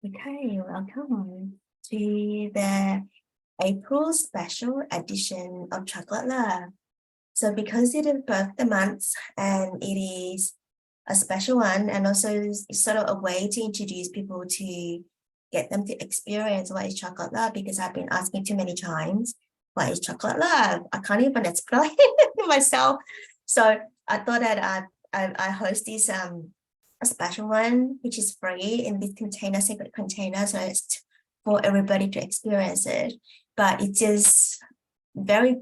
Okay, welcome to the April special edition of Chocolate Love. So because it is both the month and it is a special one, and also it's sort of a way to introduce people to get them to experience what is chocolate love, because I've been asking too many times, what is chocolate love? I can't even explain it myself. So I thought that I host this a special one, which is free in this container, secret container. So it's for everybody to experience it. But it's just very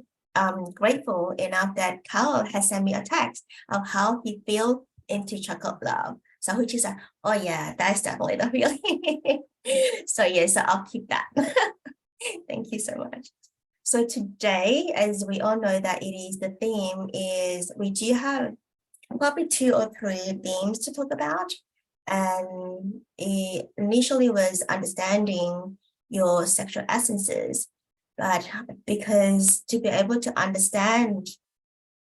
grateful enough that Carl has sent me a text of how he feels into chocolate love. So which is oh yeah, that's definitely the feeling. So yeah, so I'll keep that. Thank you so much. So today, as we all know that the theme is, we do have probably 2 or 3 themes to talk about. And it initially was understanding your sexual essences, but because to be able to understand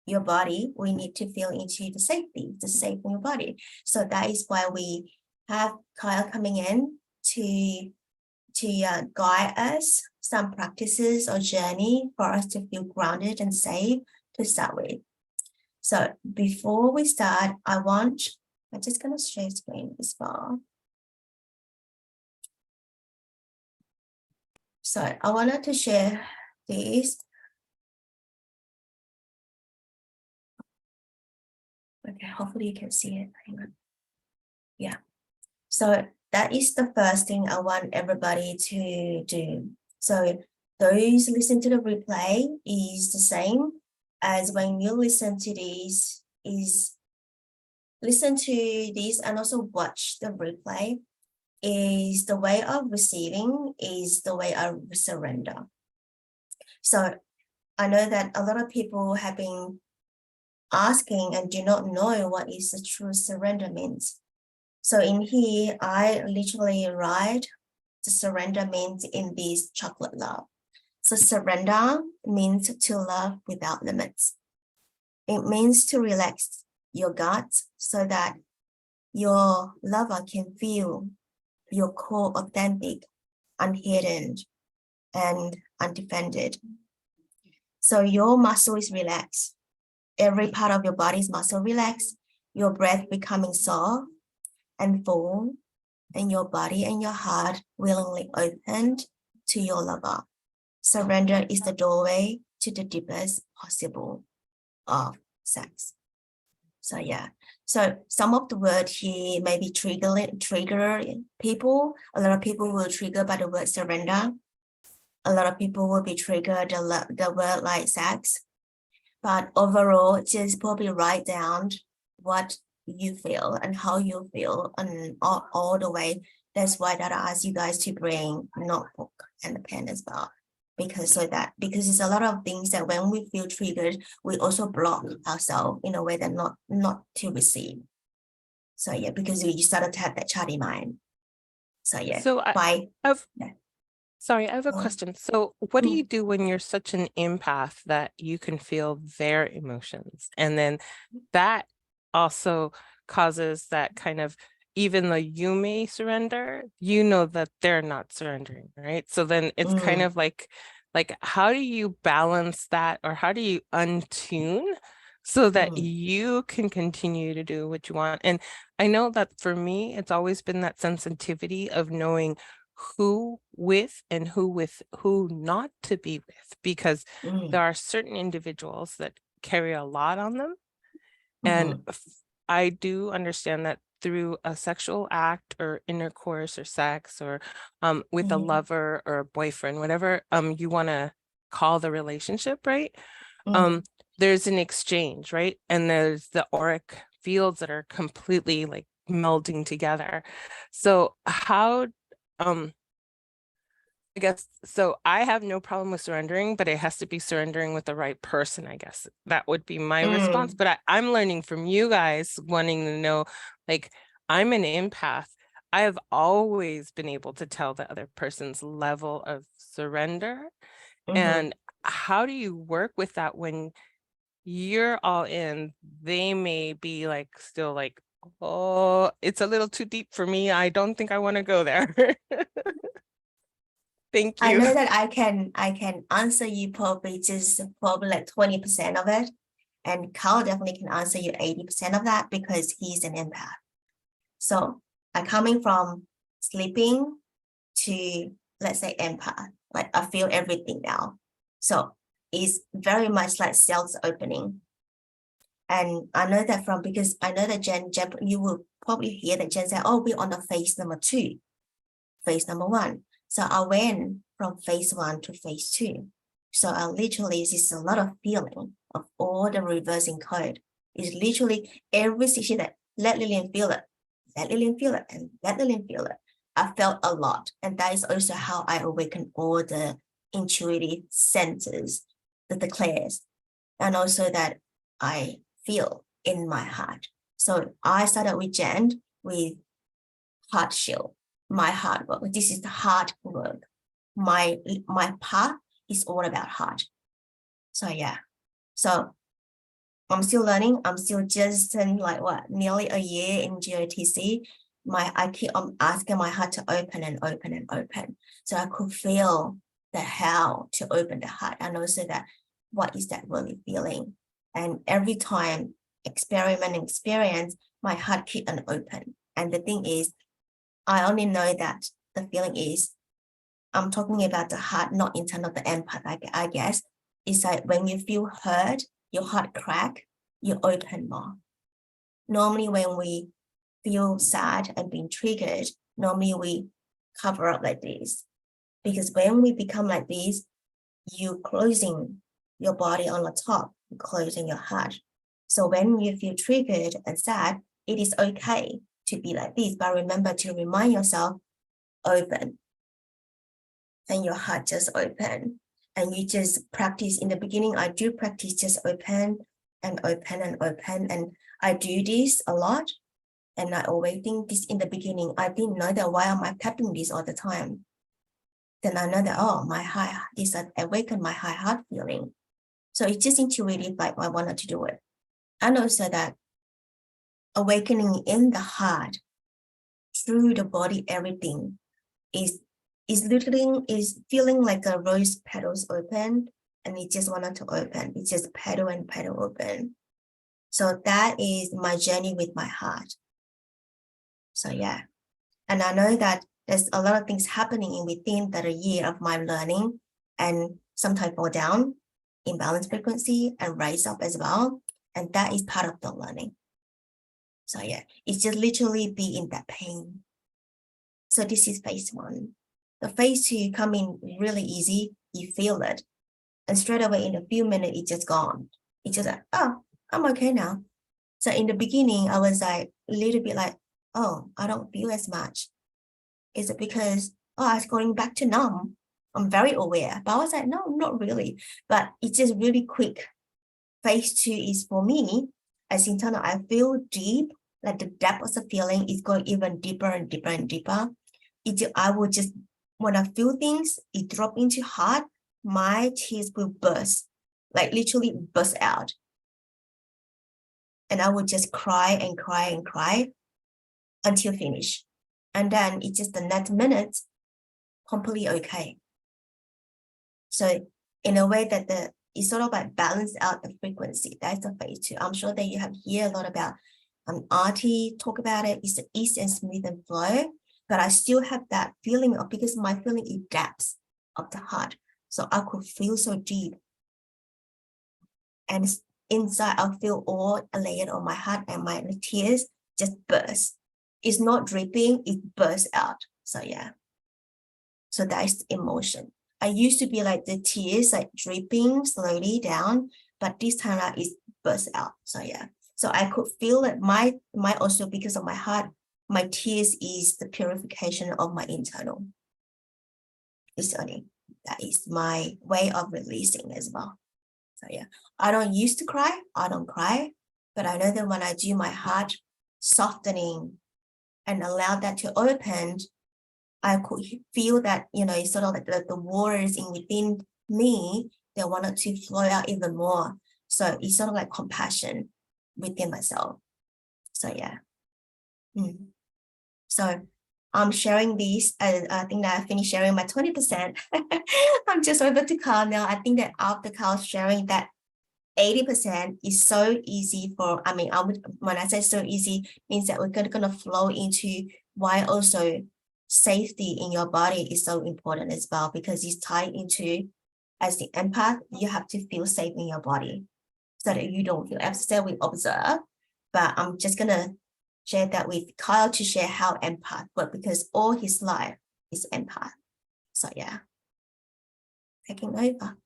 your body, we need to feel into the safety, the safe in your body. So that is why we have Kyle coming in to guide us some practices or journey for us to feel grounded and safe to start with. So before we start, I'm just going to share screen as well. So I wanted to share this. Okay, hopefully you can see it. Hang on. Yeah. So that is the first thing I want everybody to do. So those listen to the replay is the same as when you listen to this, listen to this and also watch the replay. Is the way of receiving is the way of surrender. So I know that a lot of people have been asking and do not know what is the true surrender means. So in here, I literally write the surrender means in this chocolate love. So surrender means to love without limits. It means to relax your guts so that your lover can feel your core authentic, unhidden, and undefended. So your muscle is relaxed. Every part of your body's muscle relaxed. Your breath becoming soft and full, and your body and your heart willingly opened to your lover. Surrender is the doorway to the deepest possible of sex. So yeah, so some of the words here may be trigger people. A lot of people will trigger by the word surrender. A lot of people will be triggered the word like sex. But overall, just probably write down what you feel and how you feel, and all the way. That's why that I ask you guys to bring a notebook and a pen as well. Because it's a lot of things that when we feel triggered, we also block ourselves in a way that not to receive. So yeah, because you started to have that chatty mind. So yeah, So I have a Oh. question. So what do you do when you're such an empath that you can feel their emotions? And then that also causes that kind of, even though you may surrender, you know that they're not surrendering, right? So then it's kind of like how do you balance that, or how do you untune so that you can continue to do what you want? And I know that for me, it's always been that sensitivity of knowing who with and who not to be with, because there are certain individuals that carry a lot on them. And I do understand that through a sexual act or intercourse or sex or with a lover or a boyfriend, whatever you want to call the relationship, right? There's an exchange, right? And there's the auric fields that are completely like melding together. So how I guess, so I have no problem with surrendering, but it has to be surrendering with the right person, I guess. That would be my response. But I'm learning from you guys, wanting to know, like, I'm an empath. I have always been able to tell the other person's level of surrender. And how do you work with that when you're all in? They may be like still like Oh, it's a little too deep for me. I don't think I want to go there. Thank I you. know that I can answer you probably like 20% of it. And Carl definitely can answer you 80% of that because he's an empath. So I'm coming from sleeping to, let's say, empath. Like I feel everything now. So it's very much like cells opening. And I know that because I know that Jen, you will probably hear that Jen said, oh, we're on the phase number 2, phase number 1. So I went from phase 1 to phase 2. So I literally, it's a lot of feeling of all the reversing code. It's literally every session that let Lilian feel it, let Lilian feel it, and let Lilian feel it. I felt a lot. And that is also how I awaken all the intuitive senses, the clairs, and also that I feel in my heart. So I started with Jen with heart shield, my heart work. This is the heart work. My path is all about heart. So yeah. So I'm still learning. I'm still just in like nearly a year in GOTC. I keep asking my heart to open and open and open. So I could feel the how to open the heart and also that what is that really feeling. And every time experience, my heart keep an open. And the thing is, I only know that the feeling is, I'm talking about the heart, not in terms of the empath, I guess. It's like when you feel hurt, your heart crack, you open more. Normally when we feel sad and being triggered, normally we cover up like this. Because when we become like this, you closing your body on the top, closing your heart. So when you feel triggered and sad, it is okay to be like this, but remember to remind yourself, open. And your heart just open. And you just practice. In the beginning, I do practice just open and open and open. And I do this a lot. And I always think this in the beginning, I didn't know that why am I tapping this all the time? Then I know that, oh, my high, this awakened my high heart feeling. So it's just intuitive, like I wanted to do it. And also that awakening in the heart, through the body, everything is literally is feeling like a rose petals open and it just wanted to open. It's just petal and petal open. So that is my journey with my heart. So yeah. And I know that there's a lot of things happening within that a year of my learning and sometimes fall down, imbalance frequency and rise up as well. And that is part of the learning. So yeah, it's just literally be in that pain. So this is phase 1. The phase 2 come in really easy. You feel it. And straight away in a few minutes, it's just gone. It's just like, oh, I'm okay now. So in the beginning, I was like a little bit like, oh, I don't feel as much. Is it because, oh, I was going back to numb? I'm very aware. But I was like, no, not really. But it's just really quick. Phase 2 is for me, as internal, I feel deep, like the depth of the feeling is going even deeper and deeper and deeper. I will just, when I feel things, it drop into heart, my tears will burst, like literally burst out. And I would just cry and cry and cry until finish. And then it's just the next minute, completely okay. So in a way that it's sort of like balance out the frequency. That's the phase 2. I'm sure that you have heard a lot about Artie talk about it. It's the ease and smooth and flow. But I still have that feeling of, because my feeling is depths of the heart. So I could feel so deep. And inside, I'll feel all layered on my heart and my tears just burst. It's not dripping, it bursts out. So yeah. So that is emotion. I used to be like the tears like dripping slowly down, but this time around it burst out. So yeah. So I could feel that my also, because of my heart, my tears is the purification of my internal. It's only that is my way of releasing as well. So yeah, I don't used to cry. I don't cry, but I know that when I do my heart softening and allow that to open, I could feel that, it's sort of like the waters in within me, they wanted to flow out even more. So it's sort of like compassion within myself. So yeah. So I'm sharing these, and I think that I finished sharing my 20%. I'm just over to Carl now. I think that after Carl sharing that 80% is so easy for, when I say so easy, means that we're gonna flow into why also safety in your body is so important as well, because it's tied into, as the empath, you have to feel safe in your body so that you don't feel upset. We observe, but I'm just gonna share that with Kyle to share how empath work, because all his life is empath. So yeah, taking over.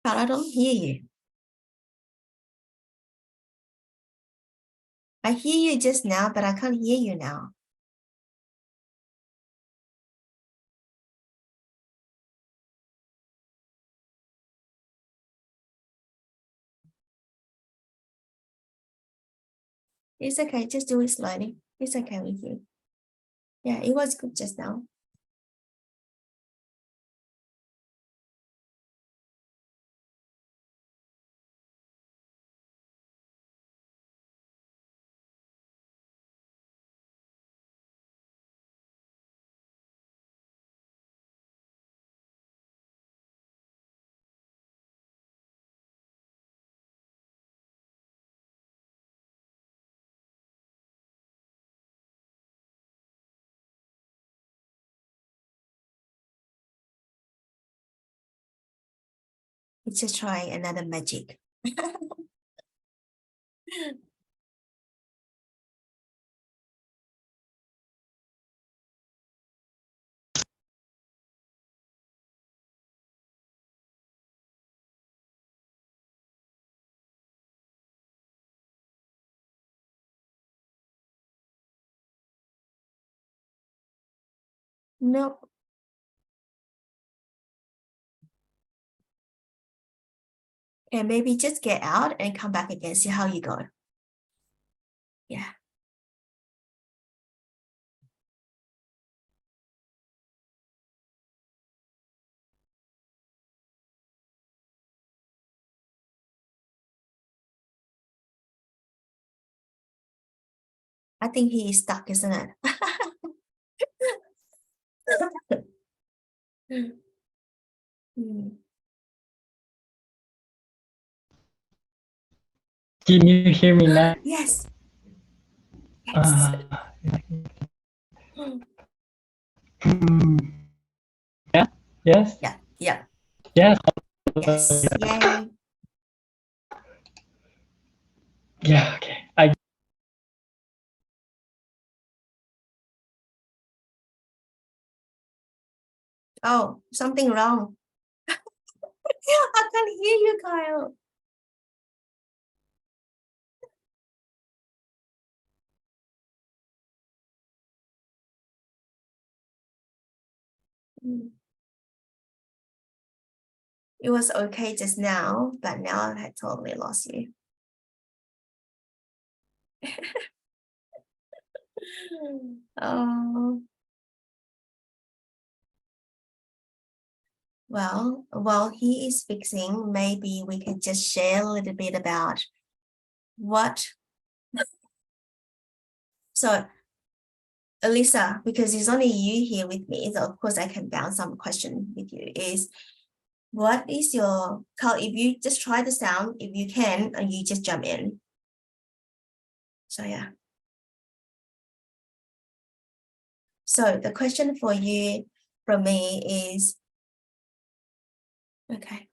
Kyle, I don't hear you. I hear you just now, but I can't hear you now. It's okay, just do it slowly. It's okay with you. Yeah, it was good just now. Let's just try another magic. No. And maybe just get out and come back again, see how you go. Yeah. I think he is stuck, isn't it? Can you hear me now? Yes. Yes. Yeah. Yes. Yeah. Yeah. Yes. Yes. Yay. Yeah. Okay. Oh, something wrong. I can't hear you, Kyle. It was okay just now, but now I had totally lost you. Oh. Well, while he is fixing, maybe we can just share a little bit about what. So, Elisa, because it's only you here with me, so of course I can bounce some question with you. Is what is your Carl? If you just try the sound, if you can, and you just jump in. So yeah. So the question for you from me is, okay.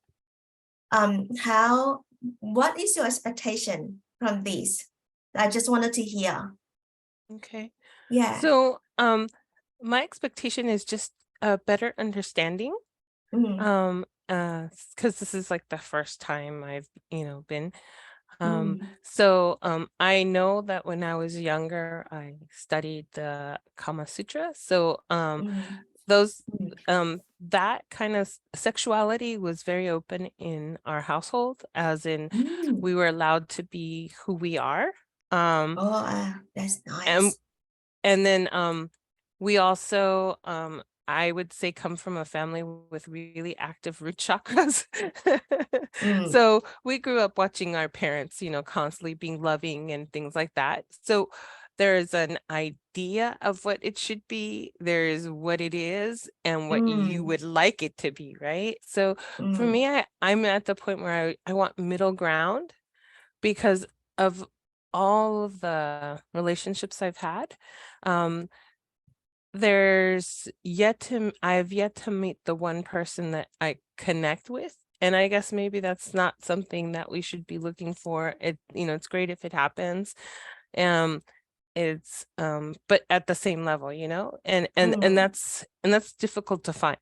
What is your expectation from this? I just wanted to hear. Okay. Yeah. So, my expectation is just a better understanding. Because this is like the first time I've, been. So I know that when I was younger, I studied the Kama Sutra. So those Mm. that kind of sexuality was very open in our household, as in Mm. we were allowed to be who we are. Oh, that's And nice. then we also I would say come from a family with really active root chakras. Mm. So we grew up watching our parents, constantly being loving and things like that. So there's an idea of what it should be, there's what it is, and what you Mm. would like it to be, right? So for Mm. me, I'm at the point where I want middle ground, because of all of the relationships I've had. I've yet to meet the one person that I connect with. And I guess maybe that's not something that we should be looking for. It's great if it happens. Um, but at the same level, and Mm. that's difficult to find.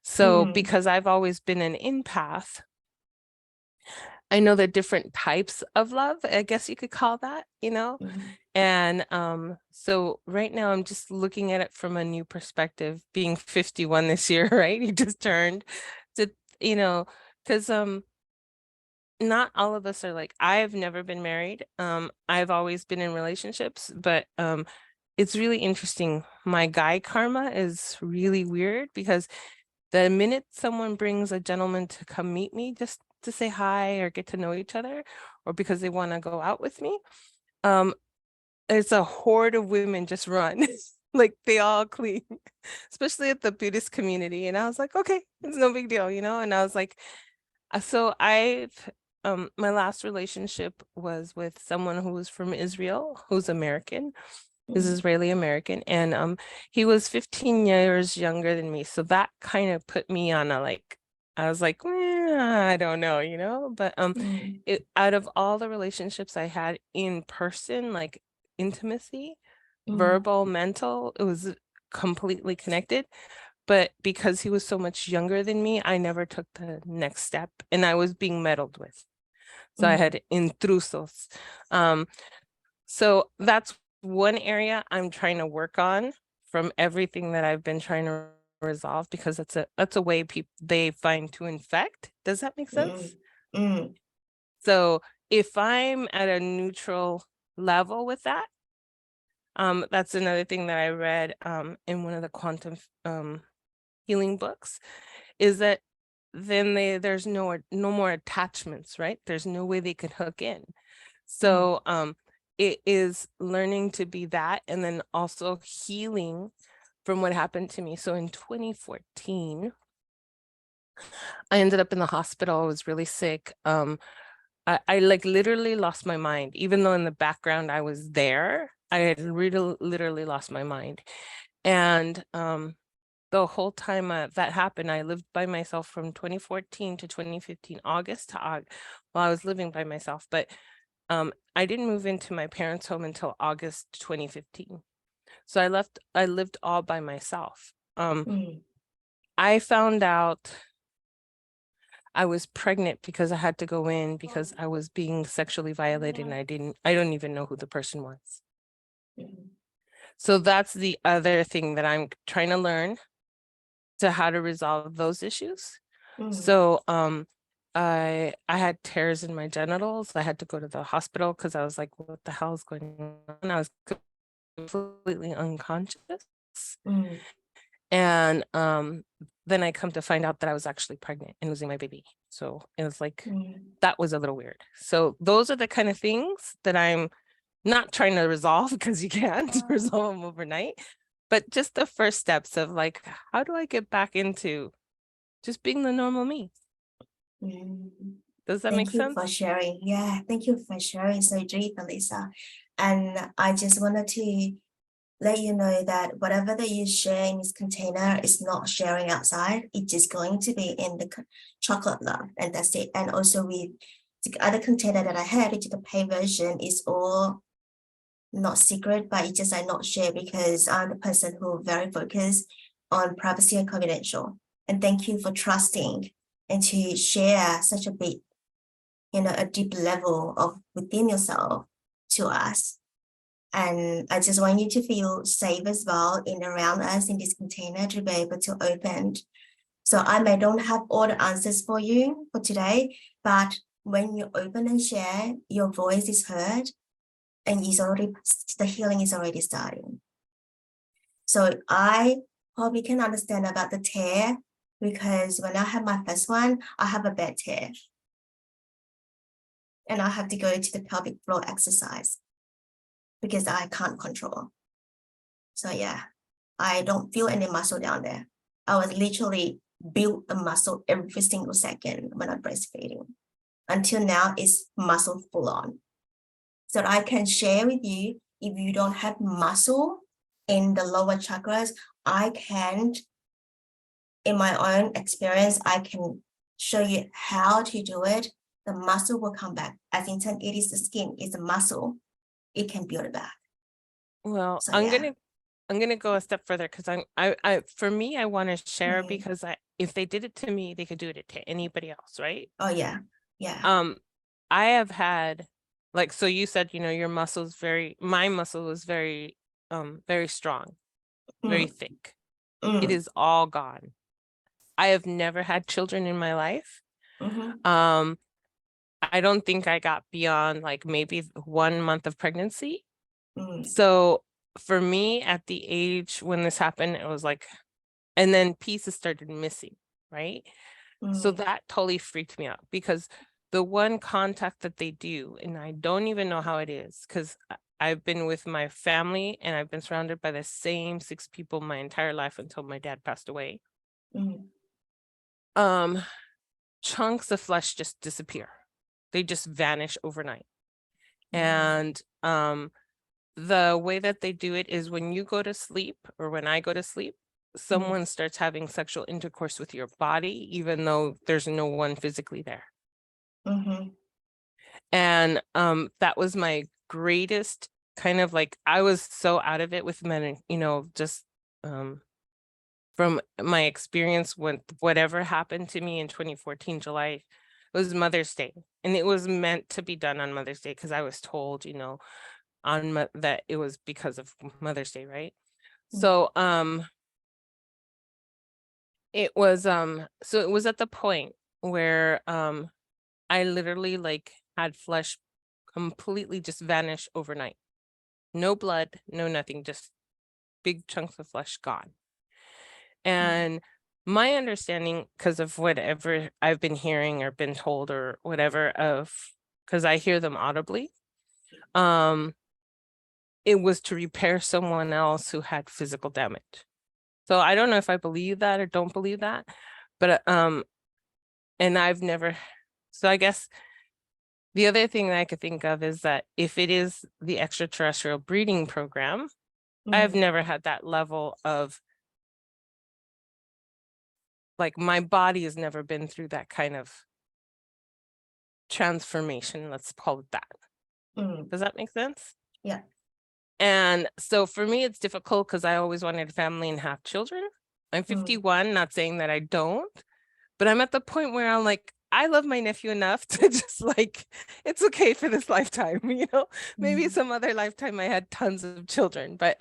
So Mm. because I've always been an empath, I know the different types of love, I guess you could call that, Mm. and so right now I'm just looking at it from a new perspective, being 51 this year, right? You just turned to, because not all of us are like, I've never been married. I've always been in relationships, but it's really interesting. My guy karma is really weird, because the minute someone brings a gentleman to come meet me just to say hi or get to know each other, or because they want to go out with me, it's a horde of women just run. Like they all clean, especially at the Buddhist community. And I was like, okay, it's no big deal, and I was like, so my last relationship was with someone who was from Israel, who's American, is Mm. Israeli American, and he was 15 years younger than me. So that kind of put me on I was like, I don't know, but Mm. out of all the relationships I had in person, like intimacy, Mm. verbal, mental, it was completely connected. But because he was so much younger than me, I never took the next step, and I was being meddled with. So I Mm. had intrusos. So that's one area I'm trying to work on from everything that I've been trying to resolve, because that's a way they find to infect. Does that make sense? Mm. So if I'm at a neutral level with that, that's another thing that I read in one of the quantum healing books, is that then there's no more attachments, right? There's no way they could hook in. So it is learning to be that, and then also healing from what happened to me. So in 2014, I ended up in the hospital. I was really sick. I like literally lost my mind, even though in the background I was there. I had really literally lost my mind. And the whole time that happened, I lived by myself from 2014 to 2015, August to August, while I was living by myself. But I didn't move into my parents' home until August 2015. So I lived all by myself. Mm. I found out I was pregnant because I had to go in because I was being sexually violated, and I don't even know who the person was. Mm. So that's the other thing that I'm trying to learn, to how to resolve those issues. Mm. So I had tears in my genitals. I had to go to the hospital because I was like, what the hell is going on? I was completely unconscious. Mm. And then I come to find out that I was actually pregnant and losing my baby. So it was like, Mm. that was a little weird. So those are the kind of things that I'm not trying to resolve, because you can't resolve them overnight, but just the first steps of like, how do I get back into just being the normal me? Mm. Does that make Thank you sense? for sharing. Yeah, thank you for sharing so deep, Lisa. And I just wanted to let you know that whatever that you share in this container is not sharing outside. It's just going to be in the chocolate love, and that's it. And also with the other container that I had, which is the pay version, is all not secret, but it's just I not share because I'm the person who very focused on privacy and confidential. And thank you for trusting and to share such a big, a deep level of within yourself to us. And I just want you to feel safe as well in around us in this container to be able to open. So I may don't have all the answers for you for today, but when you open and share, your voice is heard and the healing is already starting. So I hope you can understand about the tear, because when I had my first one, I have a bad tear. And I have to go to the pelvic floor exercise because I can't control. So yeah, I don't feel any muscle down there. I was literally build a muscle every single second when I'm breastfeeding. Until now, it's muscle full on. So I can share with you, if you don't have muscle in the lower chakras, I can, in my own experience, I can show you how to do it. The muscle will come back. As in it is the skin, it's the muscle. It can build it back. Well, So, I'm yeah. gonna go a step further, because for me, I want to share, Mhm. because if they did it to me, they could do it to anybody else, right? Oh yeah, yeah. I have had, like, so you said, your muscles my muscle was very strong, very thick. It is all gone. I have never had children in my life. Mhm. I don't think I got beyond like maybe 1 month of pregnancy. Mm. So for me, at the age when this happened, it was like, and then pieces started missing, right? So Mm. that totally freaked me out, because the one contact that they do, and I don't even know how it is, because I've been with my family and I've been surrounded by the same 6 people my entire life until my dad passed away. Mm. Chunks of flesh just disappear. They just vanish overnight. Mm. And the way that they do it is when you go to sleep, or when I go to sleep, someone starts having sexual intercourse with your body, even though there's no one physically there. Mhm. And that was my greatest kind of like, I was so out of it with men, just from my experience with whatever happened to me in 2014 July. It was Mother's Day, and it was meant to be done on Mother's Day, because I was told, that it was because of Mother's Day, right? So it was at the point where I literally like had flesh completely just vanish overnight. No blood, no nothing, just big chunks of flesh gone. And my understanding, because of whatever I've been hearing or been told or whatever, because I hear them audibly, it was to repair someone else who had physical damage. So I don't know if I believe that or don't believe that, but and I've never, so I guess the other thing that I could think of is that if it is the extraterrestrial breeding program, I've never had that level of, like, my body has never been through that kind of transformation, let's call it that. Does that make sense? Yeah. And so for me, it's difficult because I always wanted a family and have children. I'm 51, not saying that I don't, but I'm at the point where I'm like, I love my nephew enough to just like, it's okay for this lifetime, maybe some other lifetime I had tons of children, but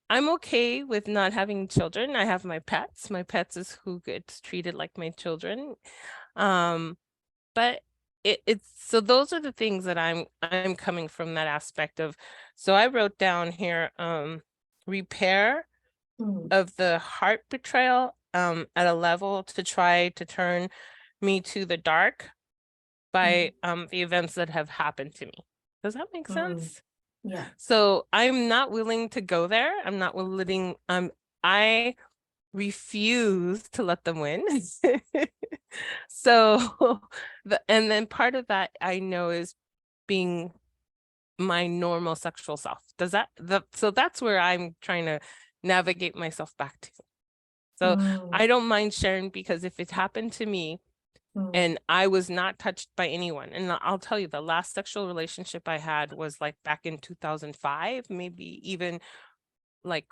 I'm okay with not having children. I have my pets. My pets is who gets treated like my children. But it's, so those are the things that I'm coming from that aspect of. So I wrote down here, repair of the heart betrayal at a level to try to turn me to the dark by the events that have happened to me. Does that make sense? Yeah. So I'm not willing to go there. I'm not willing. I refuse to let them win. So and then part of that I know is being my normal sexual self. So that's where I'm trying to navigate myself back to. So I don't mind sharing, because if it happened to me and I was not touched by anyone, and I'll tell you, the last sexual relationship I had was like back in 2005, maybe even like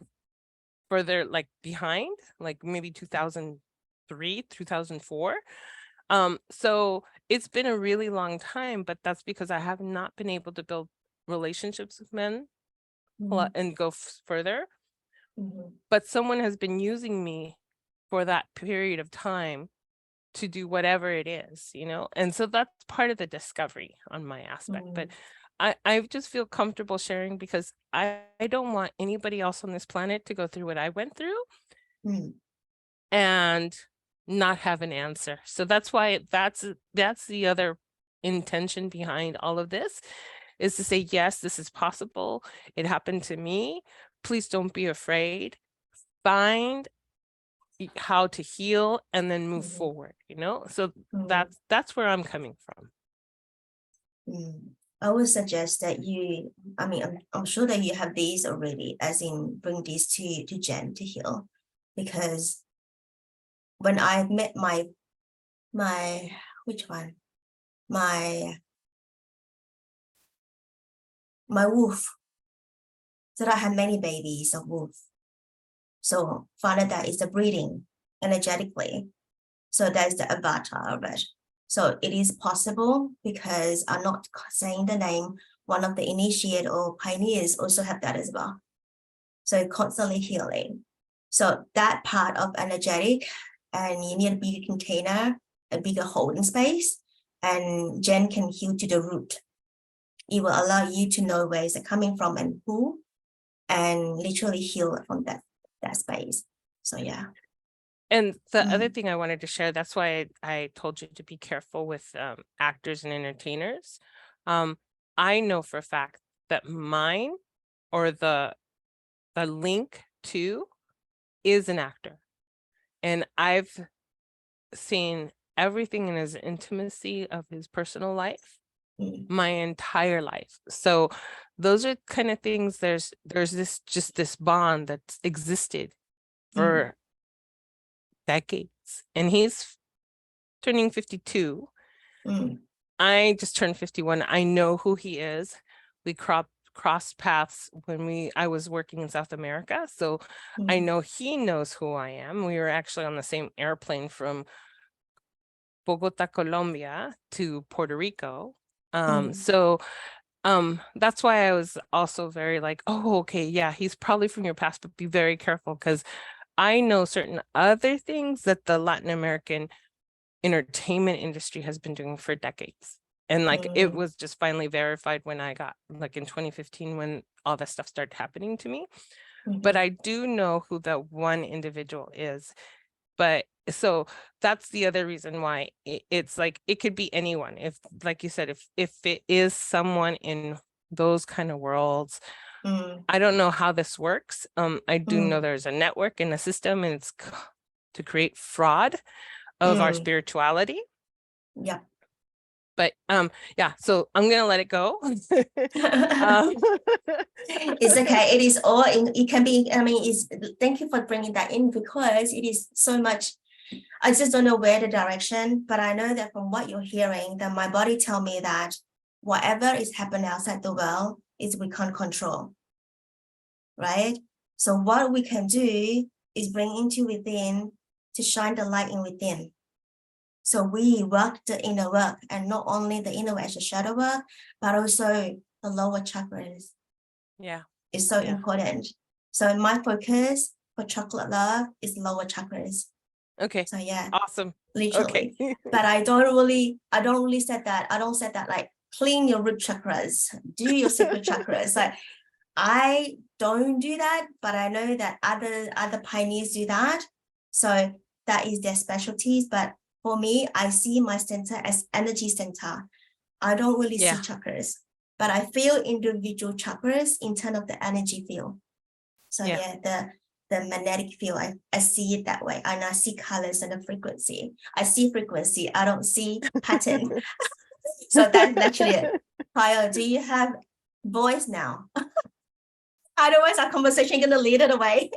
further like behind, like maybe 2003, 2004. So it's been a really long time, but that's because I have not been able to build relationships with men and go further, Mhm. but someone has been using me for that period of time to do whatever it is, you know? And so that's part of the discovery on my aspect. But I just feel comfortable sharing because I don't want anybody else on this planet to go through what I went through Mm. and not have an answer. So that's why that's the other intention behind all of this, is to say, yes, this is possible. It happened to me. Please don't be afraid. Find how to heal and then move forward, you know? So that's where I'm coming from. I would suggest that I mean, I'm sure that you have these already, as in bring these to Jen to heal, because when I met my which one, my wolf, so that I had many babies of wolf, so found out that it's the breeding energetically, so that's the avatar of it. So it is possible, because I'm not saying the name, one of the initiate or pioneers also have that as well. So constantly healing. So that part of energetic, and you need a bigger container, a bigger holding space, and Jen can heal to the root. It will allow you to know where it's coming from and who, and literally heal from that space. So yeah. And the other thing I wanted to share, that's why I told you to be careful with actors and entertainers. I know for a fact that mine, or the link to, is an actor. And I've seen everything in his intimacy of his personal life my entire life. So those are kind of things, there's this bond that's existed for decades. And he's turning 52. I just turned 51. I know who he is. We crossed paths when I was working in South America. So I know he knows who I am. We were actually on the same airplane from Bogota, Colombia to Puerto Rico. So that's why I was also very like, oh, okay, yeah, he's probably from your past, but be very careful, because I know certain other things that the Latin American entertainment industry has been doing for decades. And like it was just finally verified when I got, like, in 2015, when all that stuff started happening to me. But I do know who that one individual is. But so that's the other reason why it's like, it could be anyone. If, like you said, if it is someone in those kind of worlds, I don't know how this works. I do know there's a network and a system, and it's to create fraud of our spirituality. Yeah. But yeah, so I'm gonna let it go. It's okay. It is all in, it can be, I mean, thank you for bringing that in, because it is so much. I just don't know where the direction, but I know that from what you're hearing, that my body tell me that whatever is happening outside the world is we can't control, right? So what we can do is bring into within to shine the light in within. So we work the inner work, and not only the inner work as a shadow work, but also the lower chakras. Yeah. It's so important. So my focus for chocolate love is lower chakras. Okay. So yeah. Awesome. Literally. Okay. But I don't really say that. I don't say that like clean your root chakras, do your sacred chakras. Like I don't do that, but I know that other pioneers do that. So that is their specialties. But for me, I see my center as energy center. I don't really see chakras, but I feel individual chakras in terms of the energy field. So the magnetic field, I see it that way. And I see colors and the frequency. I see frequency. I don't see pattern. So that's actually it. Kyle, do you have voice now? Otherwise, our conversation is going to lead it away.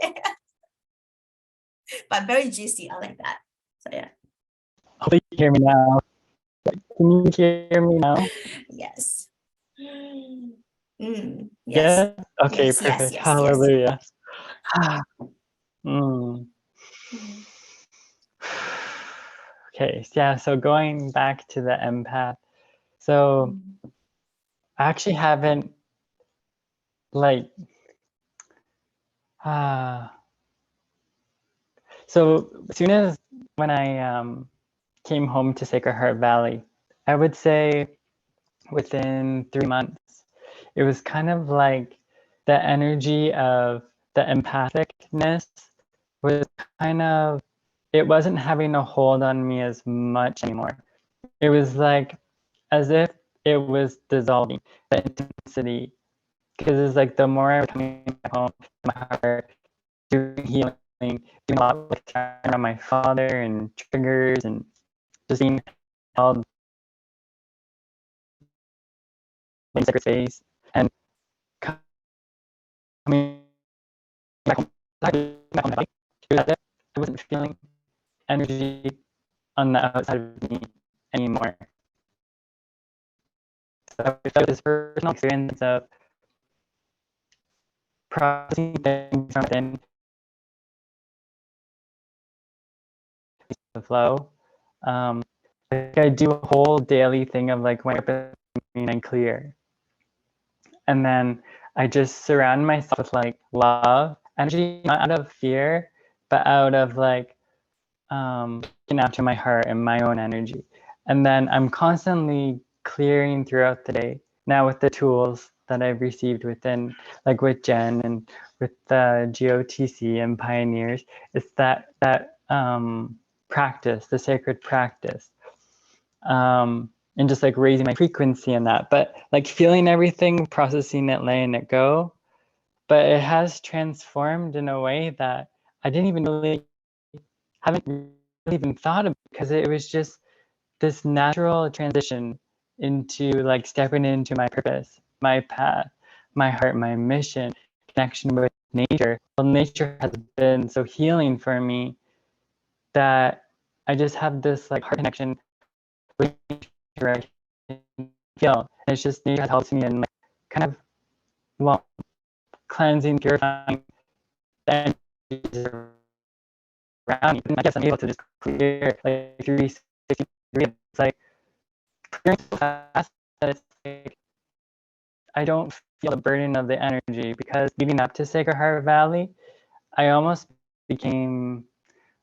But very juicy. I like that. So yeah. Hopefully you hear me now. Can you hear me now? Yes. Yes. Yes. Okay, Yes, perfect. yes, Hallelujah. Okay, yeah, so going back to the empath. So I actually haven't, like, So as soon as when I came home to Sacred Heart Valley, I would say within 3 months, it was kind of like the energy of the empathicness was kind of, it wasn't having a hold on me as much anymore. It was like as if it was dissolving, the intensity. Because it's like the more I was coming back home to my heart, doing healing, doing a lot with on my father and triggers and just being held in sacred space and coming back home, back home to my body. It was as if I wasn't feeling energy on the outside of me anymore. So I felt this personal experience of processing things from within the flow. Like I do a whole daily thing of like when I'm clear. And then I just surround myself with like love, energy, not out of fear, but out of like looking after my heart and my own energy. And then I'm constantly clearing throughout the day now with the tools that I've received within, like with Jen and with the GOTC and Pioneers. It's that practice, the sacred practice. And just like raising my frequency in that, but like feeling everything, processing it, letting it go. But it has transformed in a way that I didn't even really, haven't really even thought of, because it was just this natural transition into like stepping into my purpose, my path, my heart, my mission, connection with nature. Well, nature has been so healing for me that I just have this like heart connection with nature. I can feel. And it's just nature has helped me in like kind of, well, cleansing, purifying the energies around me. And I guess I'm able to just clear like 360 degrees. It's like clearing so fast that it's like I don't feel the burden of the energy, because leading up to Sacred Heart Valley, I almost became,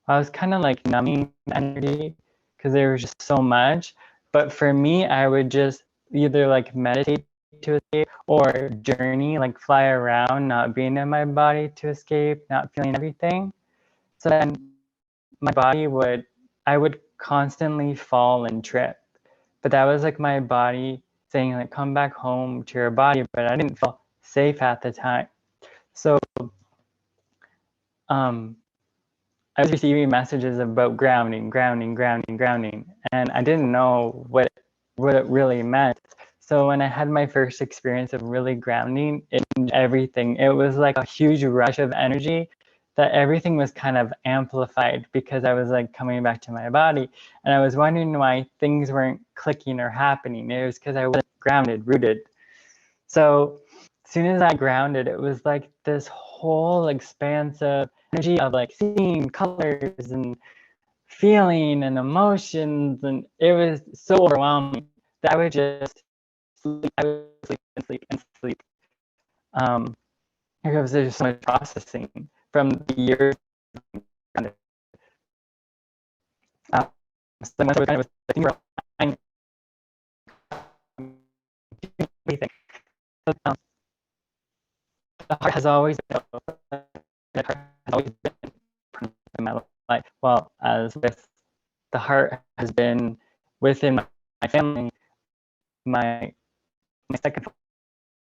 I was kind of like numbing the energy because there was just so much. But for me, I would just either like meditate to escape or journey, like fly around, not being in my body to escape, not feeling everything. So then my body would, I would constantly fall and trip. But that was like my body saying like, come back home to your body, but I didn't feel safe at the time. So I was receiving messages about grounding, grounding, grounding, grounding, and I didn't know what it really meant. So when I had my first experience of really grounding, it changed everything. It was like a huge rush of energy that everything was kind of amplified because I was like coming back to my body, and I was wondering why things weren't clicking or happening. It was because I wasn't grounded, rooted. So as soon as I grounded, it was like this whole expansive energy of like seeing colors and feeling and emotions, and it was so overwhelming that I would just sleep, I would sleep and sleep and sleep. Because there's so much processing from the years. So once I was kind of I think we're everything. So, the heart has always been, the heart has always been in my life. Well, as with the heart has been within my family, my second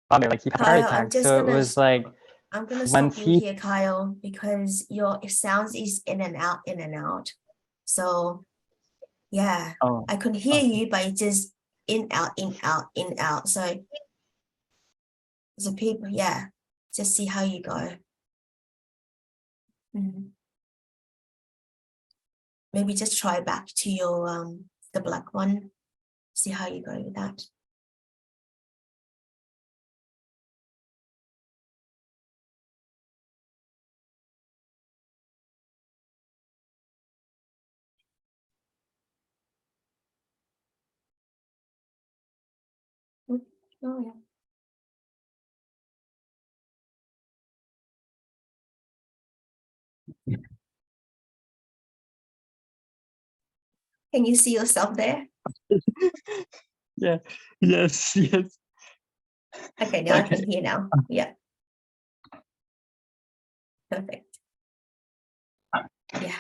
father, like he had a heart Kyle, attack. So it was like I'm gonna once stop you he, here, Kyle, because your sounds is in and out, in and out. So yeah, oh, I could hear okay. you, but it's just in, out, in, out, in, out. So people, yeah, just see how you go. Maybe just try back to your the black one. See how you go with that. Oh yeah. Can you see yourself there? Yeah. Yes. Yes. Okay, now I Okay. can hear now. Yeah. Perfect. Yeah.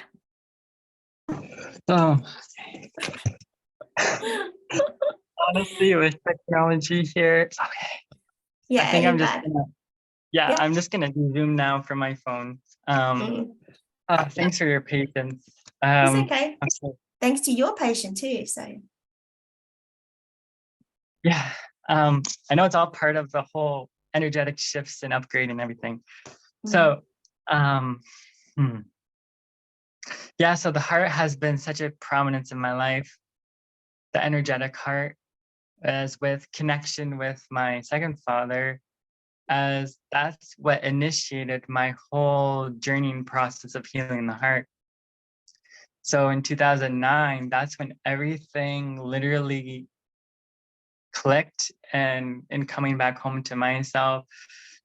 Oh, honestly, with technology here, okay. Yeah, I think ain't I'm just bad. gonna, yeah, Yeah. I'm just gonna zoom now from my phone. Mm, Thanks for your patience. it's okay. Okay. Thanks to your patient too. So Yeah. I know it's all part of the whole energetic shifts and upgrade and everything. So, hmm. Yeah, so the heart has been such a prominence in my life. The energetic heart, as with connection with my second father, as that's what initiated my whole journeying process of healing the heart. So in 2009, that's when everything literally clicked and in coming back home to myself.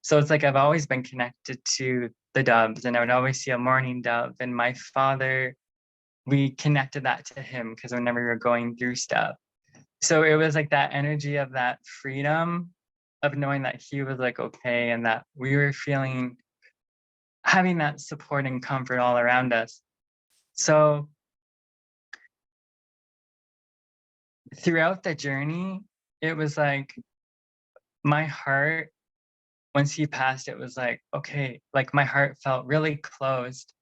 So it's like I've always been connected to the doves, and I would always see a mourning dove. And my father, we connected that to him because whenever we were going through stuff. So it was like that energy of that freedom of knowing that he was like okay and that we were feeling having that support and comfort all around us. So throughout the journey, it was like my heart, once he passed, it was like, okay, like my heart felt really closed,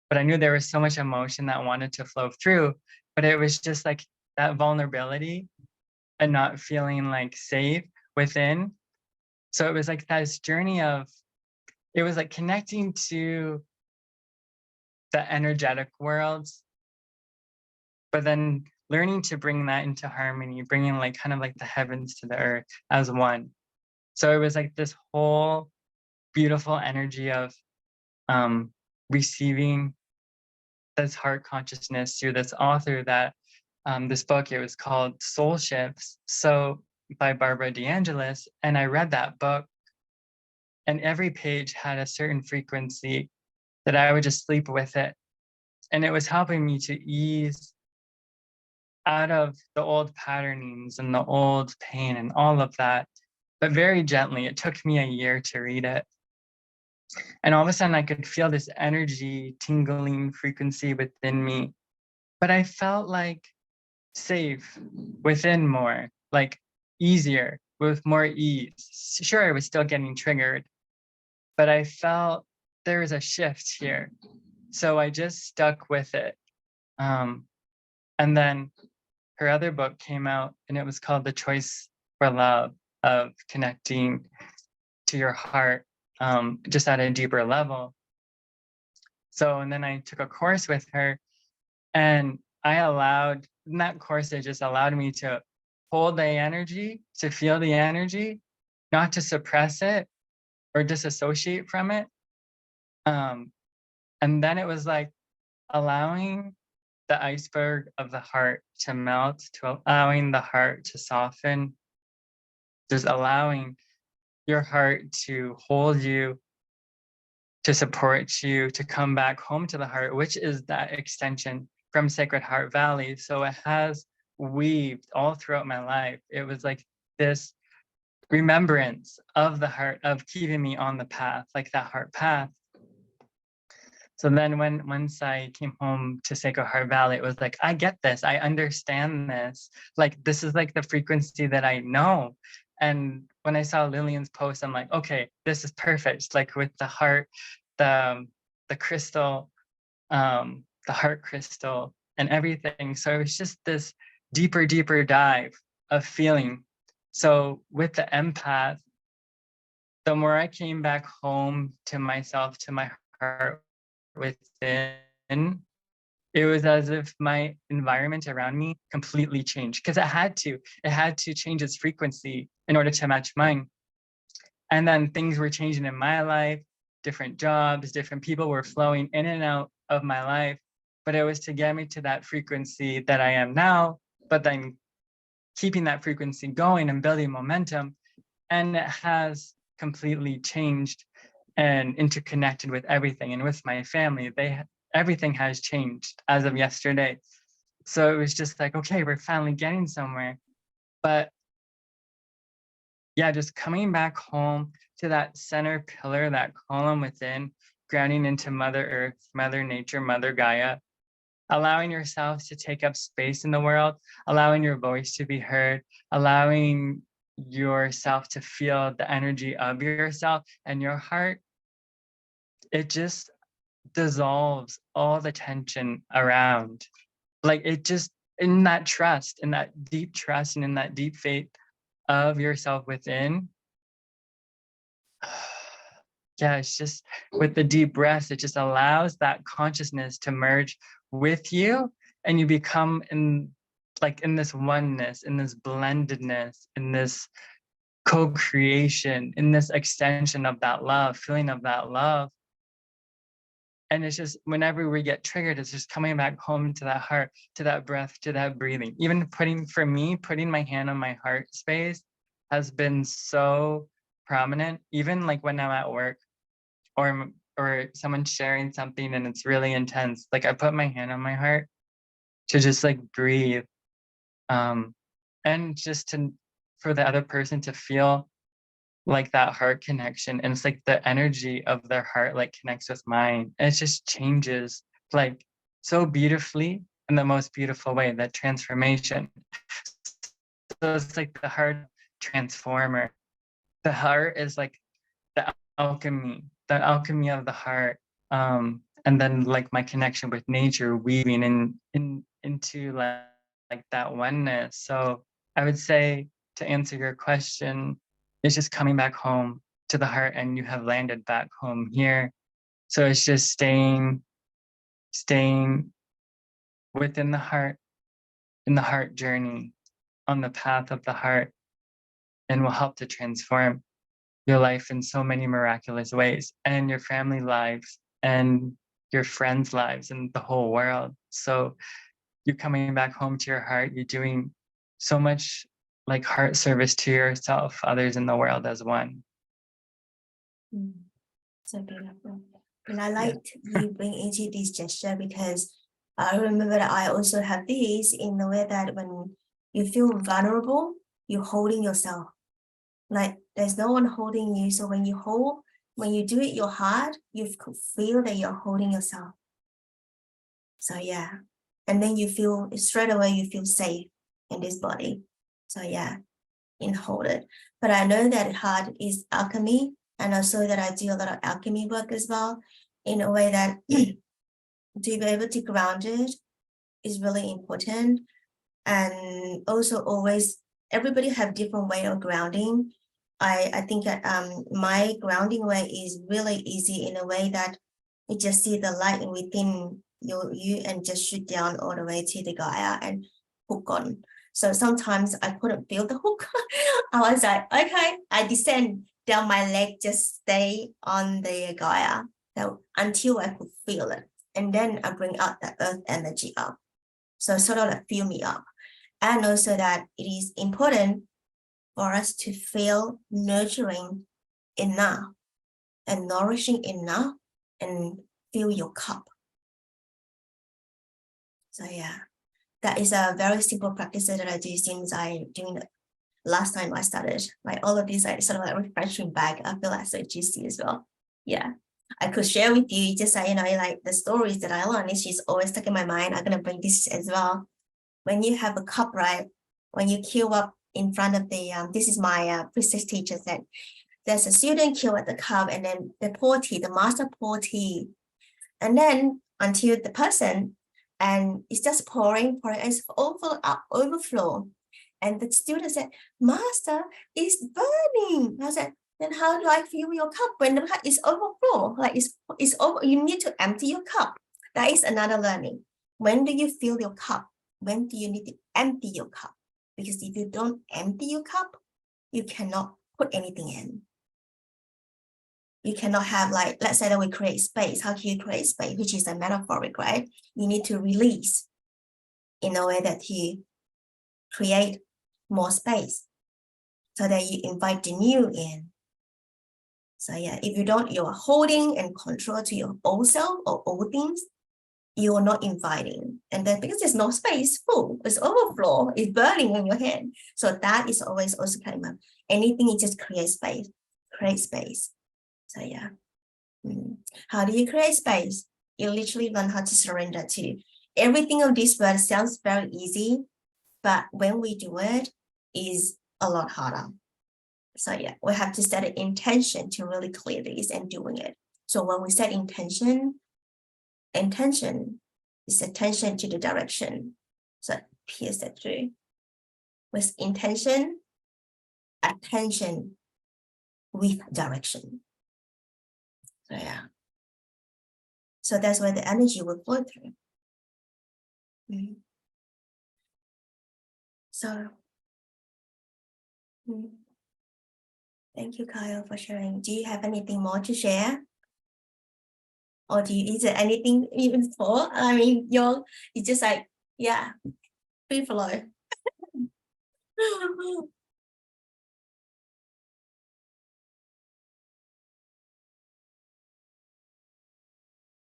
but I knew there was so much emotion that wanted to flow through, but it was just like that vulnerability and not feeling like safe within. So it was like this journey of, it was like connecting to the energetic worlds, but then learning to bring that into harmony, bringing like kind of like the heavens to the earth as one. So it was like this whole beautiful energy of receiving this heart consciousness through this author that this book, it was called Soul Shifts. So by Barbara DeAngelis. And I read that book and every page had a certain frequency that I would just sleep with it. And it was helping me to ease out of the old patternings and the old pain and all of that, but very gently. It took me a year to read it. And all of a sudden, I could feel this energy, tingling frequency within me. But I felt like safe within more, like easier, with more ease. Sure, I was still getting triggered, but I felt there was a shift here. So I just stuck with it. And then her other book came out and it was called The Choice for Love, of connecting to your heart just at a deeper level. So, and then I took a course with her and I allowed, in that course, it just allowed me to hold the energy, to feel the energy, not to suppress it or disassociate from it. And then it was like allowing the iceberg of the heart to melt, to allowing the heart to soften, just allowing your heart to hold you, to support you, to come back home to the heart, which is that extension from Sacred Heart Valley. So it has weaved all throughout my life. It was like this remembrance of the heart, of keeping me on the path, like that heart path. So then once I came home to Sacred Heart Valley, it was like, I get this, I understand this. Like, this is like the frequency that I know. And when I saw Lilian's post, I'm like, okay, this is perfect. Like with the heart, the crystal, the heart crystal and everything. So it was just this deeper dive of feeling. So with the empath, the more I came back home to myself, to my heart within, it was as if my environment around me completely changed because it had to change its frequency in order to match mine. And then things were changing in my life, different jobs, different people were flowing in and out of my life, but it was to get me to that frequency that I am now, but then keeping that frequency going and building momentum. And it has completely changed. and interconnected with everything. And with my family, everything has changed as of yesterday. So it was just like, okay, we're finally getting somewhere. But yeah, just coming back home to that center pillar, that column within, grounding into Mother Earth, Mother Nature, Mother Gaia, allowing yourself to take up space in the world, allowing your voice to be heard, allowing yourself to feel the energy of yourself and your heart. It just dissolves all the tension around. Like it just, in that trust, in that deep trust and in that deep faith of yourself within. Yeah, it's just with the deep breaths, it just allows that consciousness to merge with you, and you become in this oneness, in this blendedness, in this co-creation, in this extension of that love, feeling of that love. And it's just whenever we get triggered, it's just coming back home to that heart, to that breath, to that breathing. Even putting my hand on my heart space has been so prominent, even like when I'm at work or someone sharing something and it's really intense. Like I put my hand on my heart to just like breathe. And just for the other person to feel like that heart connection. And it's like the energy of their heart like connects with mine. And it just changes like so beautifully in the most beautiful way, that transformation. So it's like the heart transformer. The heart is like the alchemy of the heart. And then like my connection with nature, weaving into like that oneness. So I would say, to answer your question, it's just coming back home to the heart, and you have landed back home here. So it's just staying within the heart, in the heart journey, on the path of the heart, and will help to transform your life in so many miraculous ways, and your family lives and your friends' lives and the whole world. So you're coming back home to your heart, you're doing so much like heart service to yourself, others in the world as one. So beautiful. And I liked you bring into this gesture, because I remember that I also have this in the way that when you feel vulnerable, you're holding yourself. Like there's no one holding you. So when you do it your heart, you feel that you're holding yourself. So yeah. And then you feel straight away, you feel safe in this body. So yeah, hold it. But I know that heart is alchemy, and also that I do a lot of alchemy work as well, in a way that to be able to ground it is really important. And also always, everybody have different way of grounding. I think that my grounding way is really easy, in a way that you just see the light within you and just shoot down all the way to the Gaia and hook on. So sometimes I couldn't feel the hook. I was like, okay, I descend down my leg, just stay on the Gaia until I could feel it. And then I bring out the earth energy up. So sort of like fill me up. And also that it is important for us to feel nurturing enough and nourishing enough and fill your cup. So yeah, that is a very simple practice that I do since last time I started. Like all of these are sort of like refreshing back. I feel like so juicy as well. Yeah, I could share with you just like the stories that I learned. It's just always stuck in my mind. I'm gonna bring this as well. When you have a cup, right? When you queue up in front of the this is my priestess teacher said, there's a student queue at the cup, and then the master pour tea, and then until the person, and it's just pouring, and it's overflow. And the student said, Master, it's burning. I said, then how do I fill your cup when the cup is overflow? Like it's over, you need to empty your cup. That is another learning. When do you fill your cup? When do you need to empty your cup? Because if you don't empty your cup, you cannot put anything in. You cannot have, like, let's say that we create space. How can you create space? Which is a metaphoric, right? You need to release in a way that you create more space so that you invite the new in. So yeah, if you don't, you're holding and control to your old self or old things, you're not inviting. And then because there's no space, full, it's overflow, it's burning on your hand. So that is always also kind of anything, it just creates space, create space. So yeah. How do you create space? You literally learn how to surrender to. Everything of this word sounds very easy, but when we do it, is a lot harder. So yeah, we have to set an intention to really clear this and doing it. So when we set intention is attention to the direction. So pierce that through. With intention, attention with direction. So yeah. So that's where the energy will flow through. So thank you, Kyle, for sharing. Do you have anything more to share? Or is there anything even for? I mean, it's just like, yeah, free flow.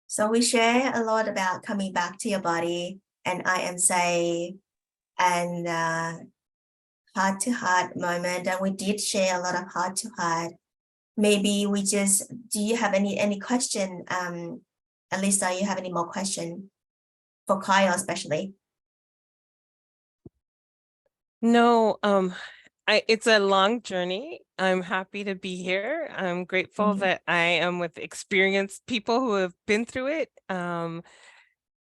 So we share a lot about coming back to your body and I am safe and heart to heart moment. And we did share a lot of heart to heart. Maybe do you have any question? Alisa, you have any more question for Kyle especially? No, it's a long journey. I'm happy to be here. I'm grateful that I am with experienced people who have been through it.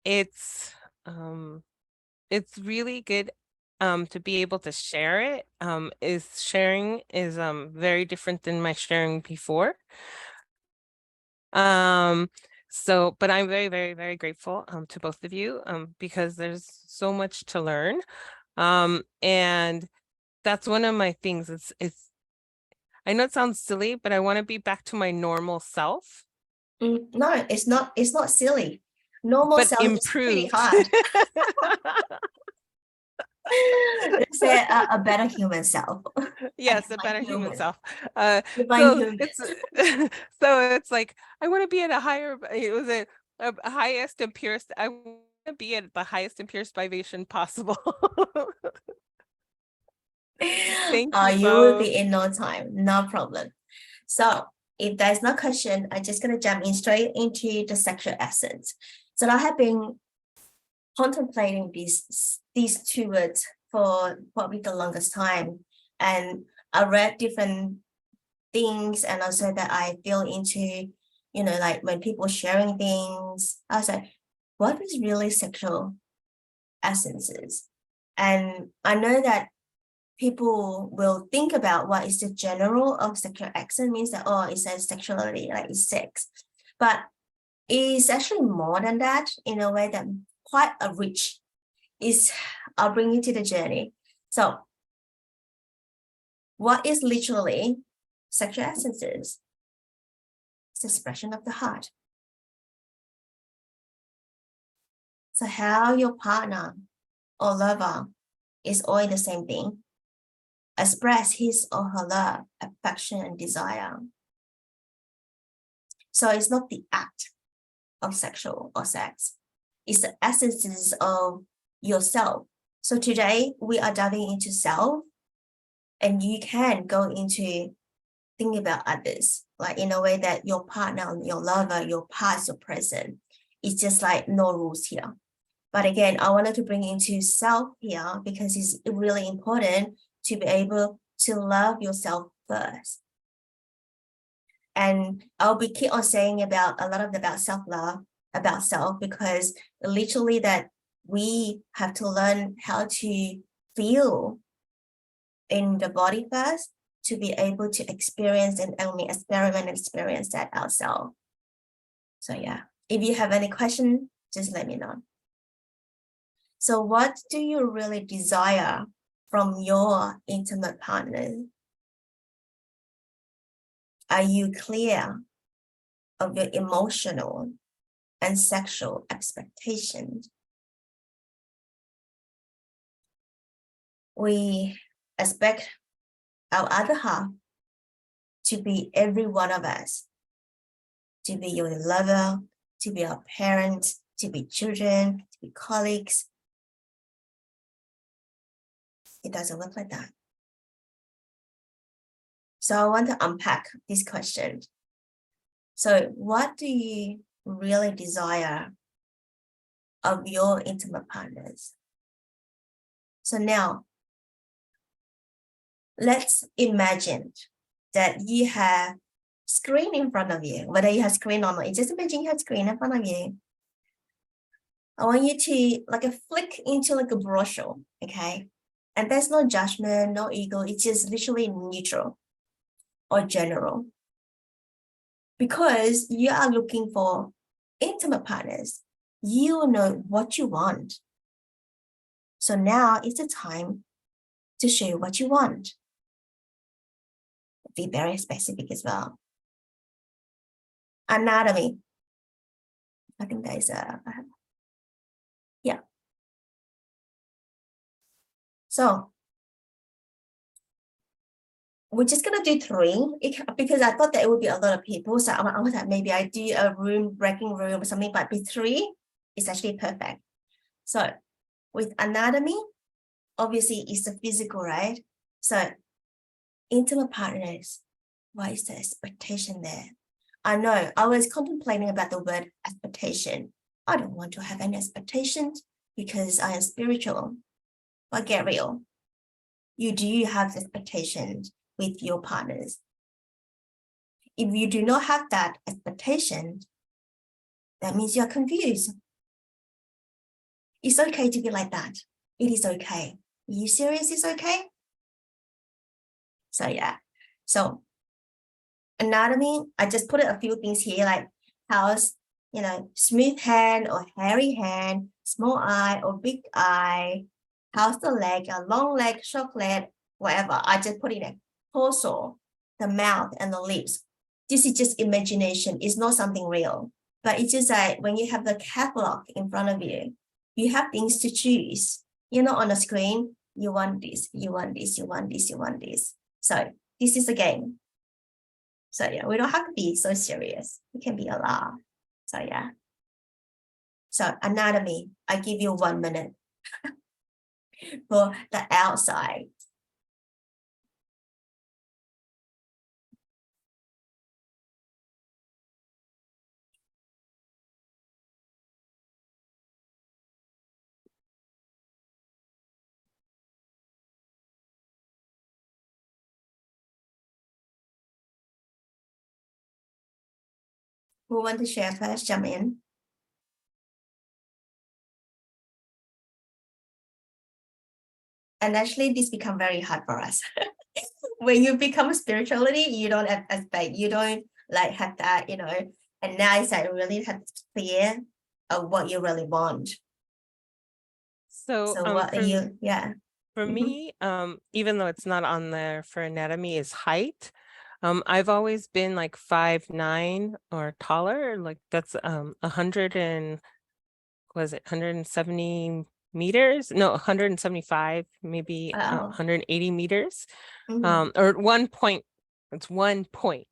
It's really good to be able to share it. Sharing is very different than my sharing before. But I'm very, very, very grateful to both of you because there's so much to learn. And that's one of my things. I know it sounds silly, but I want to be back to my normal self. No, it's not silly. Normal but self improved. is pretty hard. Let's say a better human self. Yes, a better human self. Divine human. So it's like I want to be at a higher. It was a highest and purest. I want to be at the highest and purest vibration possible. Thank you. You will be in no time, no problem. So if there's no question, I'm just gonna jump in straight into the sexual essence. So I have been contemplating these two words for probably the longest time, and I read different things, and also that I feel into, like when people sharing things, I was like, what is really sexual essences? And I know that people will think about what is the general of sexual essence, means that, oh, it says sexuality, like it's sex. But it's actually more than that, in a way that quite a rich is. I'll bring you to the journey. So what is literally sexual essences? It's expression of the heart. So how your partner or lover is all the same thing, express his or her love, affection, and desire. So it's not the act of sexual or sex. It's the essences of yourself. So today we are diving into self, and you can go into thinking about others, like in a way that your partner, your lover, your past, your present. It's just like no rules here. But again, I wanted to bring into self here because it's really important to be able to love yourself first. And I'll be keep on saying about a lot of about self-love, about self, because literally that we have to learn how to feel in the body first to be able to experience and only experiment and experience that ourselves. So yeah, if you have any question, just let me know. So what do you really desire from your intimate partner? Are you clear of your emotional and sexual expectations? We expect our other half to be every one of us, to be your lover, to be our parents, to be children, to be colleagues. It doesn't work like that. So I want to unpack this question. So what do you really desire of your intimate partners? So now, let's imagine that you have screen in front of you, whether you have screen or not. Just imagine you have screen in front of you. I want you to like a flick into like a brochure, okay? And there's no judgment, no ego. It's just literally neutral or general. Because you are looking for intimate partners, you know what you want. So now is the time to show what you want. Be very specific as well. Anatomy. I think that is yeah. So we're just gonna do 3 because I thought that it would be a lot of people. So I was like, maybe I do a breaking room or something, but with 3 is actually perfect. So with anatomy, obviously it's the physical, right? So intimate partners, what is the expectation there? I know I was contemplating about the word expectation. I don't want to have any expectations because I am spiritual. But get real. You do have expectations with your partners. If you do not have that expectation, that means you're confused. It's okay to be like that. It is okay. Are you serious? It's okay? So yeah. So anatomy, I just put a few things here like how's, smooth hand or hairy hand, small eye or big eye, how's the leg, a long leg, short leg, whatever. I just put in a torso, the mouth and the lips. This is just imagination. It's not something real. But it's just like when you have the catalog in front of you, you have things to choose. You're not on a screen. You want this, you want this, you want this, you want this. So this is a game. So yeah, we don't have to be so serious. It can be a laugh. So yeah. So anatomy, I give you 1 minute for the outside. Who want to share first? Jump in. And actually, this become very hard for us. When you become spirituality, you don't expect, you don't like have that, and now it's like really have clear of what you really want. So, So what are you, yeah. For me, even though it's not on there for anatomy, is height. I've always been like 5'9" or taller, like that's 100 and was it 170 meters? No, 175, maybe Wow. 180 meters. Mhm. Or 1 point, it's 1 point,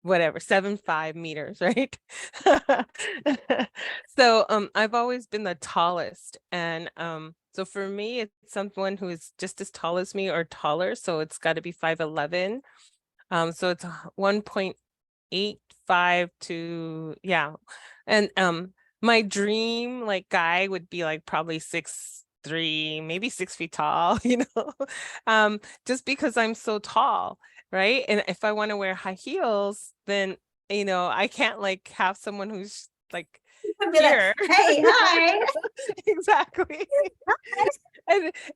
whatever, 7.5 meters, right? So I've always been the tallest, and so for me it's someone who is just as tall as me or taller, so it's got to be 5'11". So it's 1.85 to, yeah. And my dream like guy would be like probably 6'3", maybe 6 feet tall, just because I'm so tall, right? And if I want to wear high heels, then I can't like have someone who's like I'd be like, here. hey, hi. Exactly.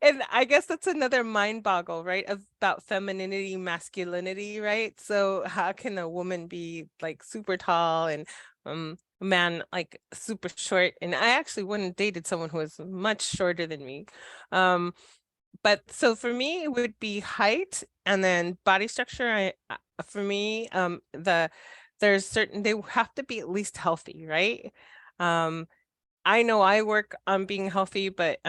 And I guess that's another mind boggle, right? About femininity, masculinity, right? So how can a woman be like super tall and a man like super short? And I actually went and dated someone who was much shorter than me. But so for me, it would be height and then body structure. For me, there's certain, they have to be at least healthy, right? I know I work on being healthy, but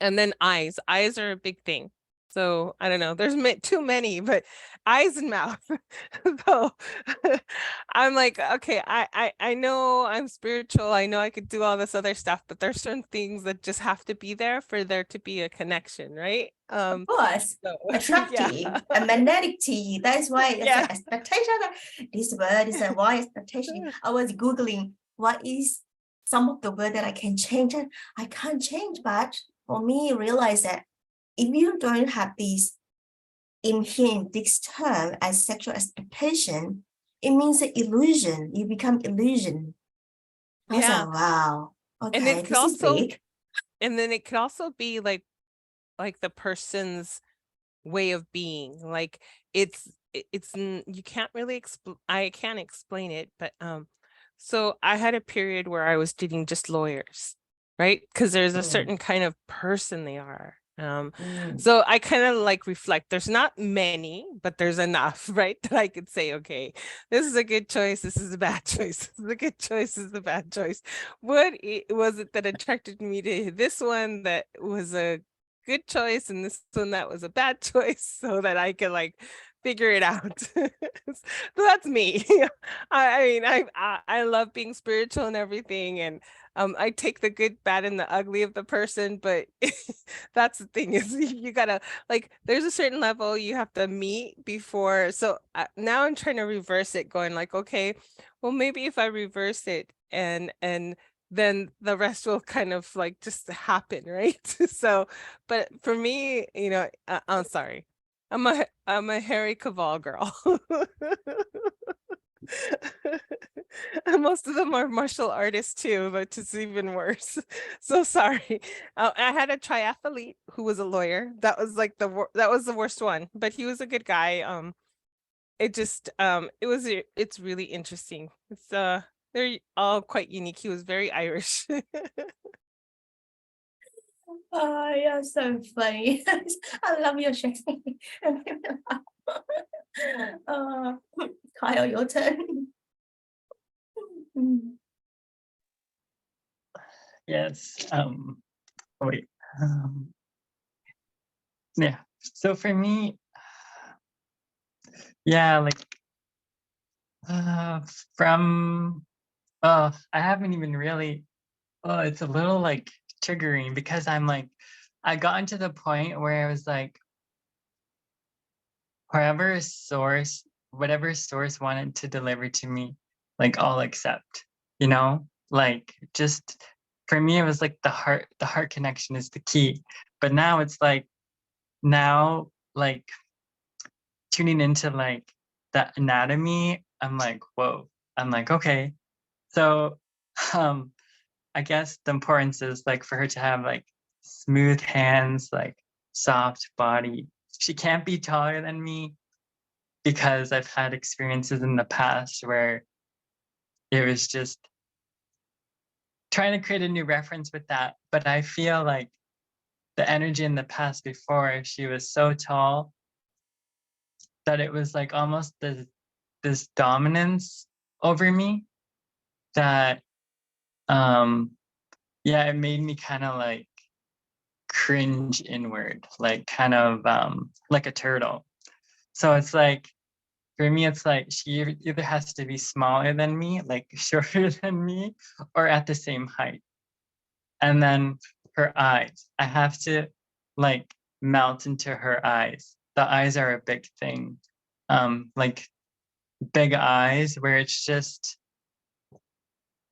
and then eyes are a big thing. So I don't know, there's too many, but eyes and mouth. So I'm like, okay, I know I'm spiritual. I know I could do all this other stuff, but there's certain things that just have to be there for there to be a connection, right? Of course, So, attractive yeah. and magnetic to you. That's why it's Yeah. an expectation. This word is a why expectation. I was Googling what is some of the word that I can change, and I can't change. But for me, realize that if you don't have these in here in this term as sexual expectation, it means an illusion. You become illusion. I was Yeah. like, wow, And okay, it could this is also, big. and then it could also be like the person's way of being. Like you can't really I can't explain it, but so I had a period where I was dating just lawyers, right? Because there's a certain kind of person they are. So I kind of like reflect. There's not many, but there's enough, right? That I could say, okay, this is a good choice. This is a bad choice. This is a good choice. This is a bad choice. What was it that attracted me to this one that was a good choice and this one that was a bad choice, so that I could like figure it out. So that's me. I mean, I love being spiritual and everything, and I take the good, bad, and the ugly of the person, but that's the thing is you gotta like there's a certain level you have to meet before. So now I'm trying to reverse it, going like, okay, well maybe if I reverse it and then the rest will kind of like just happen, right? So, but for me, you know, I'm sorry, I'm a Harry Cavill girl. And most of them are martial artists too, which is even worse. So sorry. I had a triathlete who was a lawyer. That was like that was the worst one, but he was a good guy. It just it's really interesting. It's they're all quite unique. He was very Irish. Oh, you're so funny. I love your sharing. uh, Kyle, your turn. Yes. Wait. Yeah. So for me, yeah, like from I haven't even really it's a little like triggering because I'm like I got into the point where I was like whatever source wanted to deliver to me, like I'll accept, you know? Like just for me it was like the heart connection is the key. But now it's like like tuning into like the anatomy, I'm like, whoa. I'm like, okay. So I guess the importance is like for her to have like smooth hands, like soft body. She can't be taller than me because I've had experiences in the past where it was just trying to create a new reference with that. But I feel like the energy in the past before, she was so tall that it was like almost this dominance over me that yeah, it made me kind of like cringe inward, like kind of like a turtle. So it's like for me it's like she either has to be smaller than me, like shorter than me, or at the same height. And then her eyes, I have to like melt into her eyes. The eyes are a big thing. Like big eyes where it's just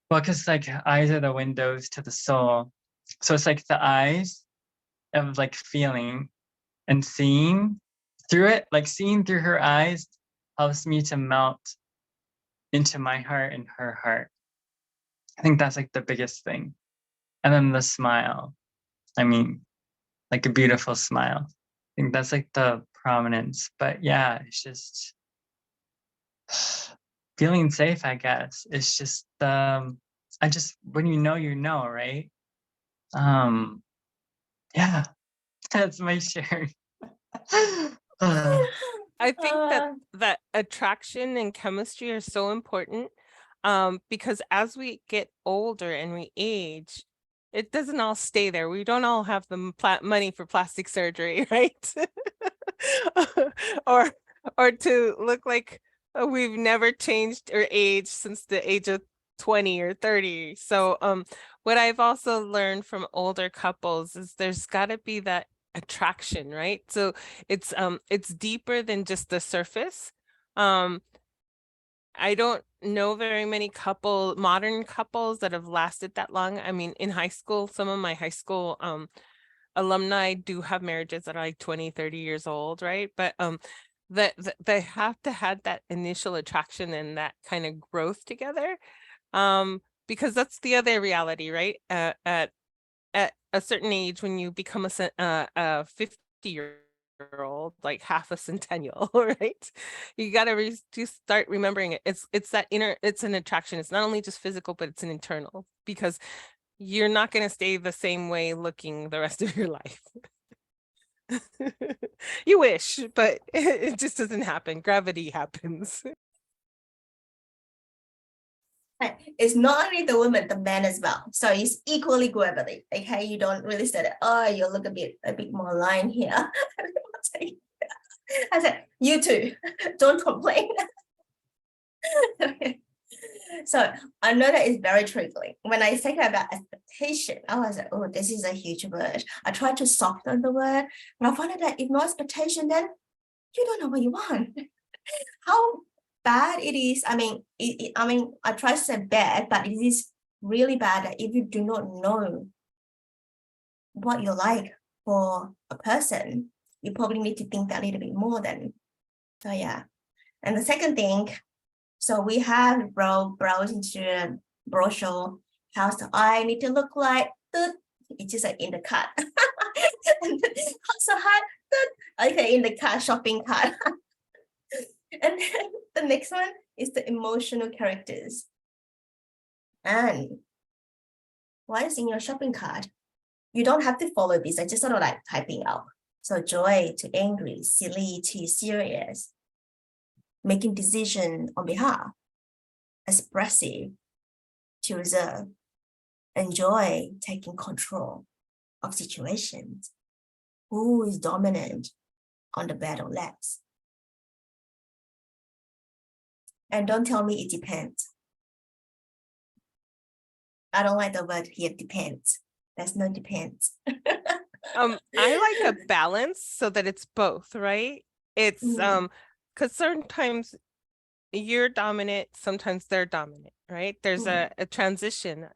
well, because like eyes are the windows to the soul. So it's like the eyes of like feeling and seeing through it, like seeing through her eyes helps me to melt into my heart and her heart. I think that's like the biggest thing. And then the smile. I mean, like a beautiful smile. I think that's like the prominence. But yeah, it's just feeling safe, I guess. It's just I just when you know, right? Yeah, that's my share. I think that Uh, that attraction and chemistry are so important, because as we get older and we age, it doesn't all stay there. We don't all have the money for plastic surgery, right? or to look like we've never changed or aged since the age of 20 or 30. So what I've also learned from older couples is there's got to be that attraction, right? So it's deeper than just the surface. I don't know very many modern couples that have lasted that long. I mean, in high school, some of my high school alumni do have marriages that are like 20, 30 years old, right? But that they have to have that initial attraction and that kind of growth together. Because that's the other reality, right? At a certain age, when you become a 50-year-old, like half a centennial, right? You got to just start remembering it. It's that it's an attraction. It's not only just physical, but it's an internal, because you're not going to stay the same way looking the rest of your life. You wish, but it just doesn't happen. Gravity happens. It's not only the woman, the man as well. So it's equally gravity. Okay, you don't really say that, oh, you look a bit more line here. I said, you too, don't complain. So I know that it's very triggering. When I think about expectation, I was like, oh, this is a huge word. I tried to soften the word, but I found out that if no expectation, then you don't know what you want. How bad it is. I mean, I try to say bad, but it is really bad that if you do not know what you like for a person, you probably need to think that a little bit more then. So yeah. And the second thing, so we have browsed into a brochure, how's the eye need to look like? It's just like in the cart. And how's the heart? Okay, in the cart, shopping cart. And then the next one is the emotional characters. And once in your shopping cart, you don't have to follow this. I just sort of like typing out. So joy to angry, silly to serious, making decision on behalf, expressive to reserve, enjoy taking control of situations, who is dominant on the bed or less. And don't tell me it depends. I don't like the word here, depends. There's no depends. I like a balance so that it's both, right? It's because sometimes you're dominant, sometimes they're dominant, right? There's a transition.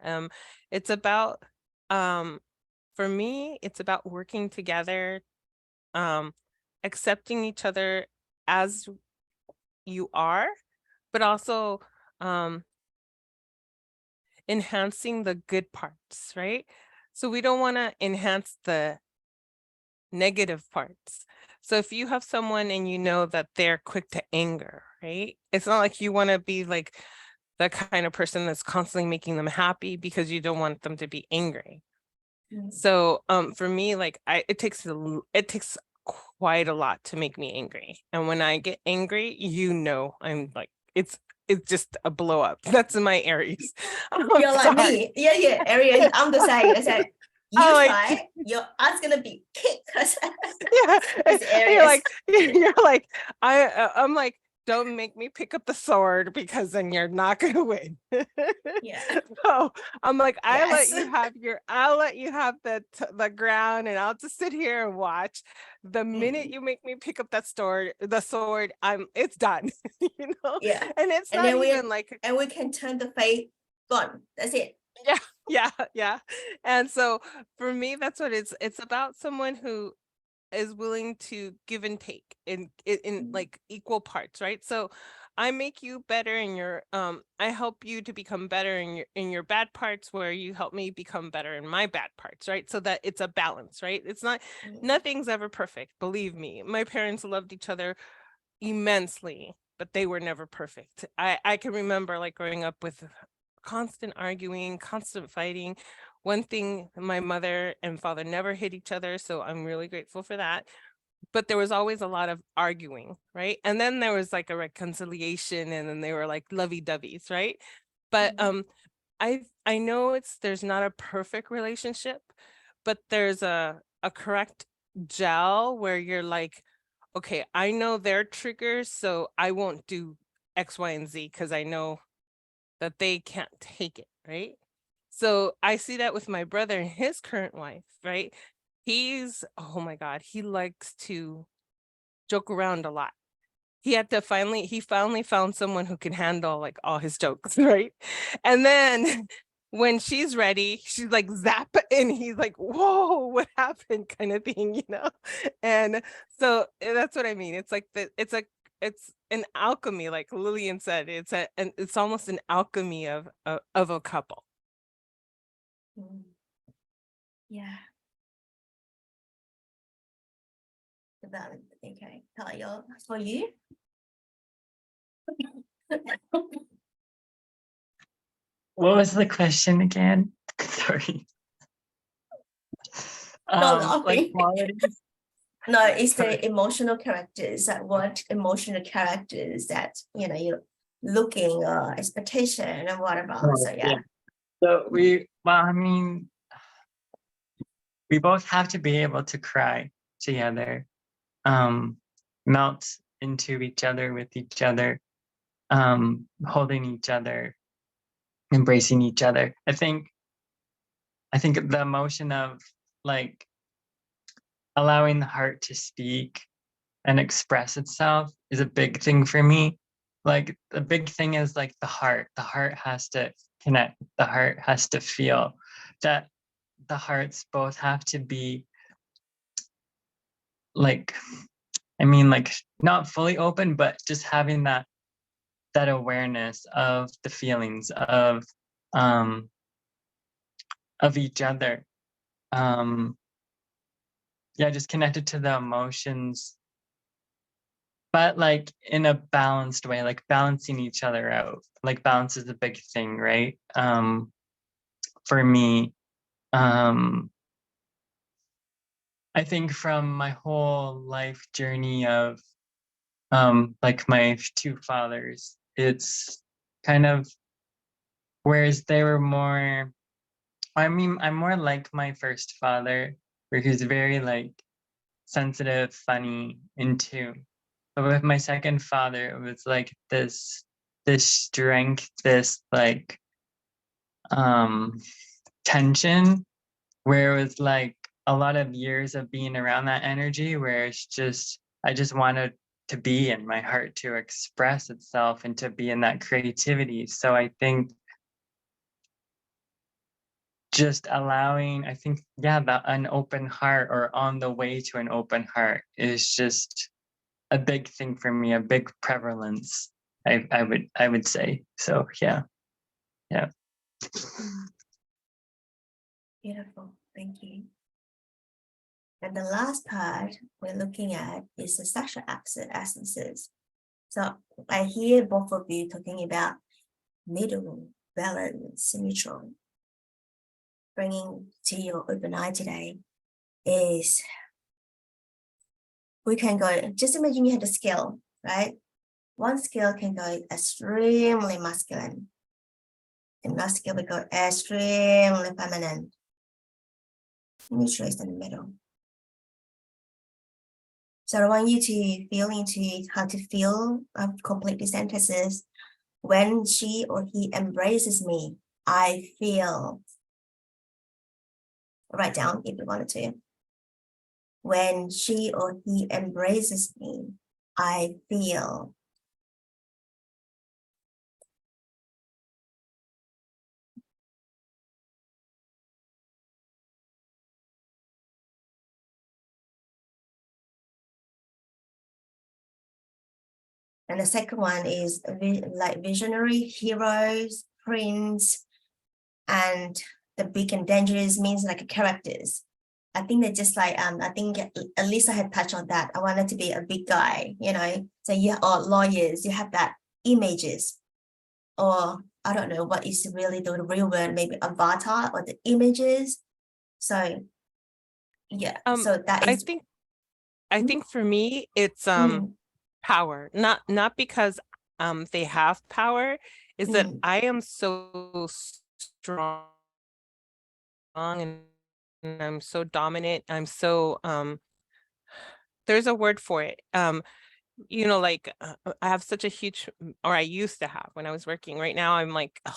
It's about for me, it's about working together, accepting each other as you are, but also enhancing the good parts, right? So we don't want to enhance the negative parts. So if you have someone and you know that they're quick to anger, right? It's not like you want to be like the kind of person that's constantly making them happy because you don't want them to be angry. So for me, like it takes quite a lot to make me angry. And when I get angry, I'm like, it's just a blow up. That's in my Aries. You're like me. Yeah, Aries. I'm the same. I said, you try, your ass gonna be kicked. Yeah, you're like, I'm like, don't make me pick up the sword because then you're not gonna win. Yeah. So I'm like, I'll Yes. let you have the ground, and I'll just sit here and watch. The minute you make me pick up the sword, it's done. You know? Yeah. And it's And not then even like, and we can turn the face gone. That's it. yeah. And so for me, that's what it's about, someone who is willing to give and take in like equal parts, right? So I make you better in your I help you to become better in your bad parts, where you help me become better in my bad parts, right? So that it's a balance, right? It's not, nothing's ever perfect, believe me. My parents loved each other immensely, but they were never perfect. I can remember like growing up with constant arguing, constant fighting. One thing, my mother and father never hit each other, so I'm really grateful for that. But there was always a lot of arguing, right? And then there was like a reconciliation, and then they were like lovey-doveys, right? But I know there's not a perfect relationship, but there's a correct gel where you're like, okay, I know their triggers, so I won't do X, Y, and Z because I know that they can't take it, right? So I see that with my brother and his current wife, right? Oh my God, he likes to joke around a lot. He finally found someone who can handle like all his jokes, right? And then when she's ready, she's like zap, and he's like, whoa, what happened, kind of thing, you know? And so that's what I mean. It's like it's an alchemy, like Lilian said. It's almost an alchemy of a couple. Yeah. Okay. Tayo, for you? What was the question again? Sorry. Not Like laughing. qualities. No, it's Sorry. the emotional characters. That what emotional characters that you're looking expectation and what about. So yeah. So I mean, we both have to be able to cry together, melt into each other with each other, holding each other, embracing each other. I think the emotion of like allowing the heart to speak and express itself is a big thing for me. Like the big thing is like the heart. The heart has to connect. The heart has to feel. That the hearts both have to be like, I mean, like not fully open, but just having that awareness of the feelings of each other. Yeah, just connected to the emotions, but like in a balanced way, like balancing each other out. Like balance is a big thing, right? For me, I think from my whole life journey of like my two fathers, it's kind of, whereas they were more, I mean, I'm more like my first father, where he's very like sensitive, funny, in tune. But with my second father, it was like this strength, this like tension, where it was like a lot of years of being around that energy, where it's just I just wanted to be in my heart, to express itself and to be in that creativity. So I think just allowing, I think, yeah, an open heart, or on the way to an open heart, is just a big thing for me, a big prevalence, I would say. So yeah. Beautiful. Thank you. And the last part we're looking at is the sexual essences. So I hear both of you talking about middle, balance, neutral. Bringing to your open eye today is we can go, just imagine you had a scale, right? One scale can go extremely masculine. And another scale will go extremely feminine. Neutral is in the middle. So I want you to feel into how to feel, complete the sentences. When she or he embraces me, I feel. Write down if you wanted to. When she or he embraces me, I feel. And the second one is like visionary, heroes, prince, and the big and dangerous means like characters. I think that just like I think at least I had touched on that. I wanted to be a big guy, So you or lawyers, you have that images, or I don't know what is really the real word, maybe avatar or the images. So yeah, so that is. I think for me it's power, not because they have power, is that I am so strong and I'm so dominant. I'm so there's a word for it. You know, like I have such a huge, or I used to have when I was working. Right now I'm like, ugh.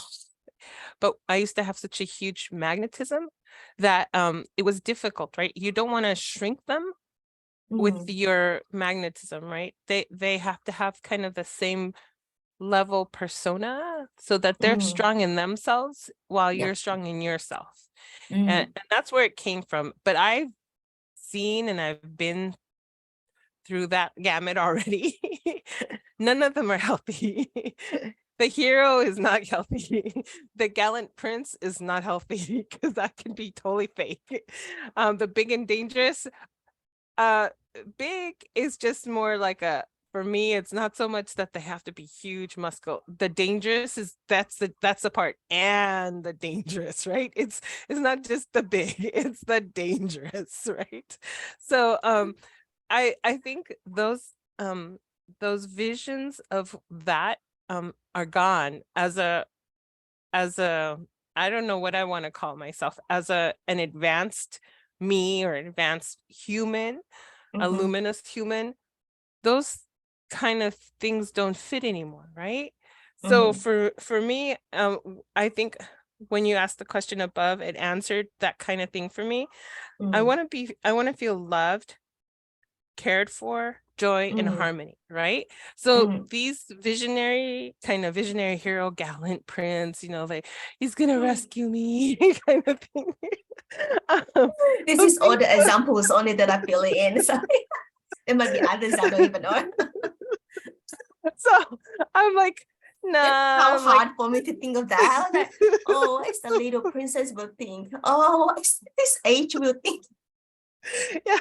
But I used to have such a huge magnetism that it was difficult, right? You don't want to shrink them with your magnetism, right? They have to have kind of the same level persona so that they're strong in themselves while Yeah. you're strong in yourself. Mm. And that's where it came from. But I've seen and I've been through that gamut already. None of them are healthy. The hero is not healthy. The gallant prince is not healthy because that can be totally fake. The big and dangerous, big is just more like a, for me, it's not so much that they have to be huge muscle. The dangerous is that's the part, and the dangerous, right? It's not just the big, it's the dangerous, right? So I think those visions of that are gone as a I don't know what I want to call myself, as an advanced me or an advanced human, a luminous human. Those kind of things don't fit anymore, right? So for me, I think when you asked the question above, it answered that kind of thing for me. I want to feel loved, cared for, joy, and harmony, right? So these visionary hero, gallant prince, you know, like he's gonna rescue me kind of thing. This is all the examples only that I fill in. So there might be others I don't even know. So I'm like, nah. How hard for me to think of that. Like, oh, what is the little princess will think? Oh, what is this age will think? Yeah.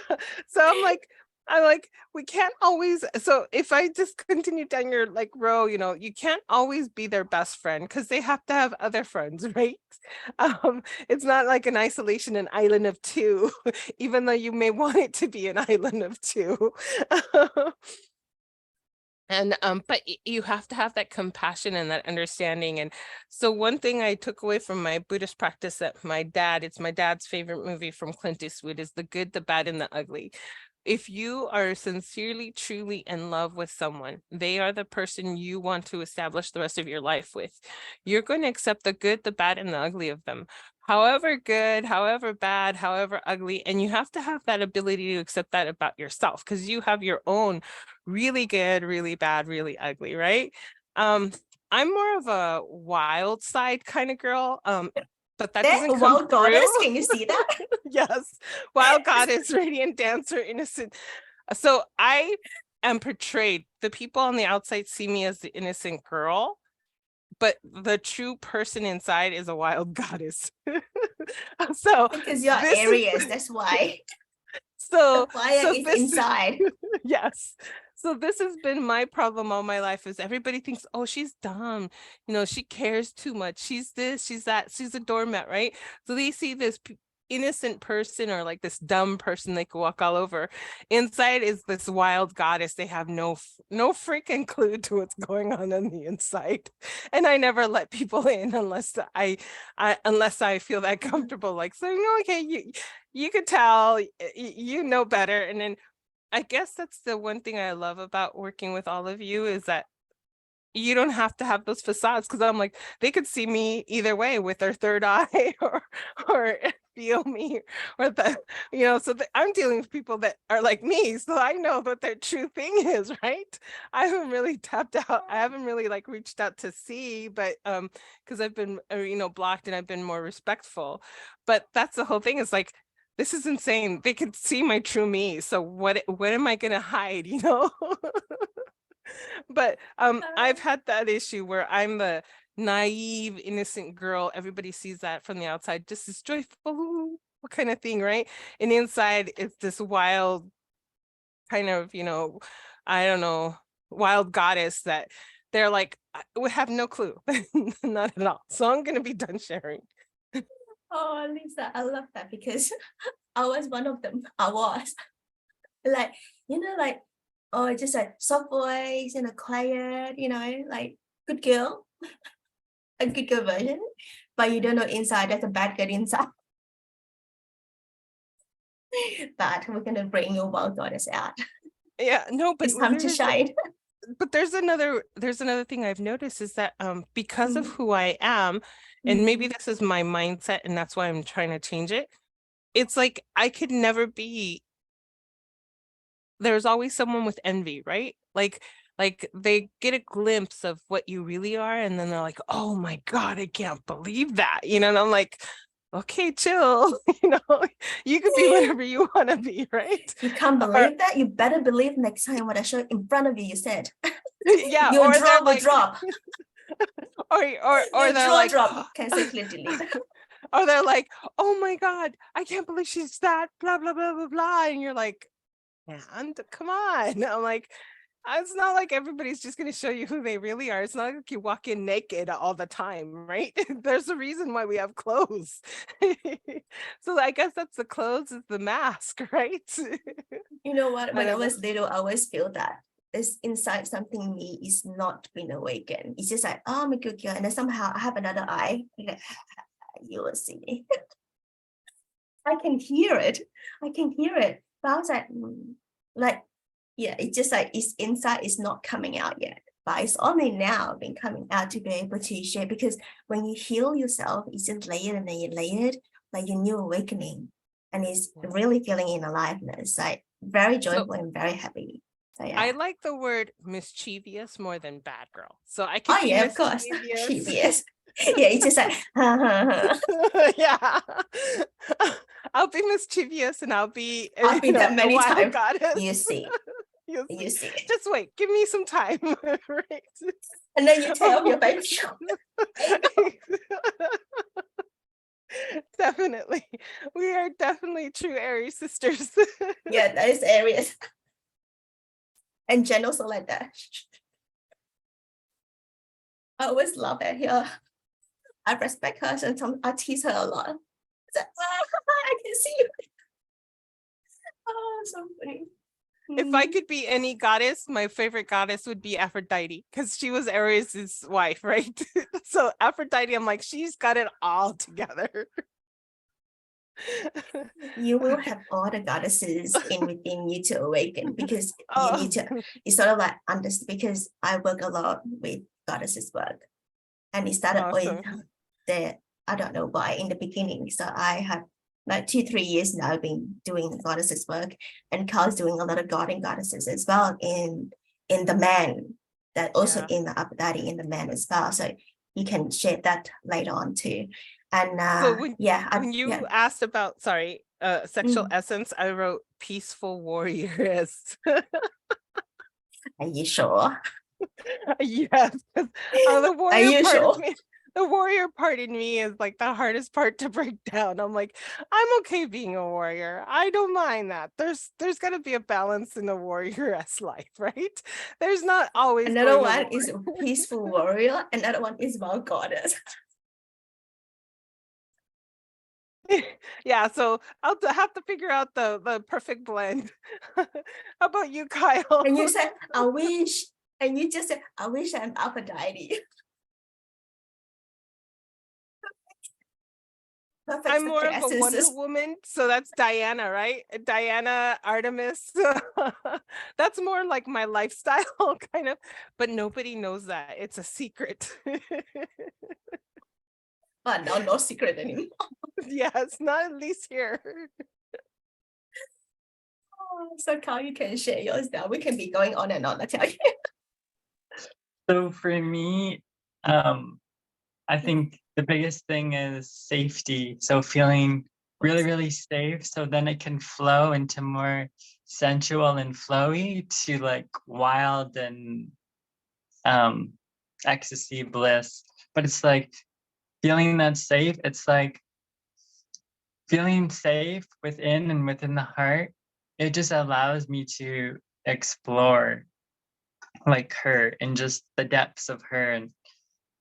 So I'm like, we can't always, so if I just continue down your like row, you know, you can't always be their best friend because they have to have other friends, right? It's not like an isolation, an island of two, even though you may want it to be an island of two. And but you have to have that compassion and that understanding. And so one thing I took away from my Buddhist practice that it's my dad's favorite movie from Clint Eastwood, is The Good, the Bad, and the Ugly. If you are sincerely, truly in love with someone, they are the person you want to establish the rest of your life with. You're going to accept the good, the bad, and the ugly of them. However good, however bad, however ugly. And you have to have that ability to accept that about yourself, because you have your own really good, really bad, really ugly, right? I'm more of a wild side kind of girl. But that doesn't come Wild goddess, through. can you see that? Yes, wild goddess, radiant dancer, innocent. So I am portrayed, the people on the outside see me as the innocent girl, but the true person inside is a wild goddess. So Because you're this Aries, that's why. so The fire is this inside. yes. So this has been my problem all my life, is everybody thinks, oh, she's dumb. You know, she cares too much. She's this, she's that, she's a doormat, right? So they see this innocent person or like this dumb person they could walk all over. Inside is this wild goddess. They have no freaking clue to what's going on the inside. And I never let people in unless I feel that comfortable, like, so, you know, okay, you could tell, you know better. And then I guess that's the one thing I love about working with all of you, is that you don't have to have those facades, because I'm like, they could see me either way with their third eye or feel me, or the, you know, so I'm dealing with people that are like me, so I know what their true thing is, right? I haven't really tapped out. I haven't really like reached out to see, but because I've been you know, blocked, and I've been more respectful. But that's the whole thing, is like, this is insane. They could see my true me. So what am I gonna hide, you know? But I've had that issue where I'm the naive, innocent girl. Everybody sees that from the outside, just this joyful kind of thing, right? And inside it's this wild kind of, you know, I don't know, wild goddess that they're like, we have no clue. Not at all. So I'm gonna be done sharing. Oh, Lisa, I love that, because I was one of them. I was like, you know, like, oh, just like soft voice and a quiet, you know, like good girl. a good girl version, but you don't know inside there's a bad girl inside. But we're gonna bring your wild goddess out. Yeah, no, but It's time to shine. but there's another thing I've noticed is that because of Mm. who I am, and maybe Mm. this is my mindset and that's why I'm trying to change it. It's like I could never be, there's always someone with envy, right? Like they get a glimpse of what you really are and then they're like, oh my God, I can't believe that. And I'm like, okay, chill. You could be whatever you want to be, right? You can't believe that? You better believe next time when I show it in front of you, you said. Yeah, Your or jaw they're will like, drop. or Your they're jaw like, drop. Can simply delete. or they're like, oh my God, I can't believe she's that, blah, blah, blah, blah, blah. And you're like, and come on. I'm like, it's not like everybody's just going to show you who they really are. It's not like you walk in naked all the time, right? There's a reason why we have clothes. So I guess that's the clothes is the mask, right? You know what? When I don't know. was little, I always feel that this inside something in me is not being awakened. It's just like, oh, I'm a good girl. And then somehow I have another eye. Like, you will see me. I can hear it. I can hear it. But I was like, yeah, it's just like it's inside, it's not coming out yet. But it's only now been coming out to be able to share, because when you heal yourself, it's just layered and layered, like your new awakening. And it's really feeling in aliveness, like very joyful and very happy. So yeah. I like the word mischievous more than bad girl. So I Oh could be yeah, of course. mischievous. Yeah, it's just like Yeah. I'll be mischievous and I'll be I've been that a many wild times. goddess. You see. You'll You see. see. Just wait, give me some time. Right. And then you tell your baby. Definitely. We are definitely true Aries sisters. Yeah, that is Aries. And Jen also like that. I always love it here. I respect her, and I tease her a lot. It's like, I can see you. Oh, so funny. If I could be any goddess, my favorite goddess would be Aphrodite because she was Aries' wife, right? So Aphrodite, I'm like, she's got it all together. You will have all the goddesses within you to awaken, because you Oh. need to, it's sort of like understand, because I work a lot with goddesses work. And it started with I don't know why in the beginning. So I have like 2-3 years now been doing goddesses work, and Carl's doing a lot of god and goddesses as well in the man, that also in the Aphrodite in the man as well. So you can share that later on too. And so when you asked about sexual essence, I wrote peaceful warriors. Are you sure? Yes, the warrior Are you part sure? of me, the warrior part in me is like the hardest part to break down. I'm like, I'm okay being a warrior. I don't mind that. There's got to be a balance in a warrior-esque life, right? There's not always Another one is a peaceful warrior. Another one is wild goddess. Yeah, so I'll have to figure out the perfect blend. How about you, Kyle? And you said, I wish. And you just said, I wish I'm Aphrodite. Perfect. I'm more of a Wonder Woman, so that's Diana, right? Diana, Artemis. That's more like my lifestyle, kind of, but nobody knows that. It's a secret. But now no secret anymore. Yeah, it's not at least here. So Carl, you can share yours now. We can be going on and on, I tell you. So for me, I think the biggest thing is safety. So feeling really, really safe. So then it can flow into more sensual and flowy to like wild and ecstasy bliss. But it's like feeling that safe. It's like feeling safe within and within the heart. It just allows me to explore like her and just the depths of her, and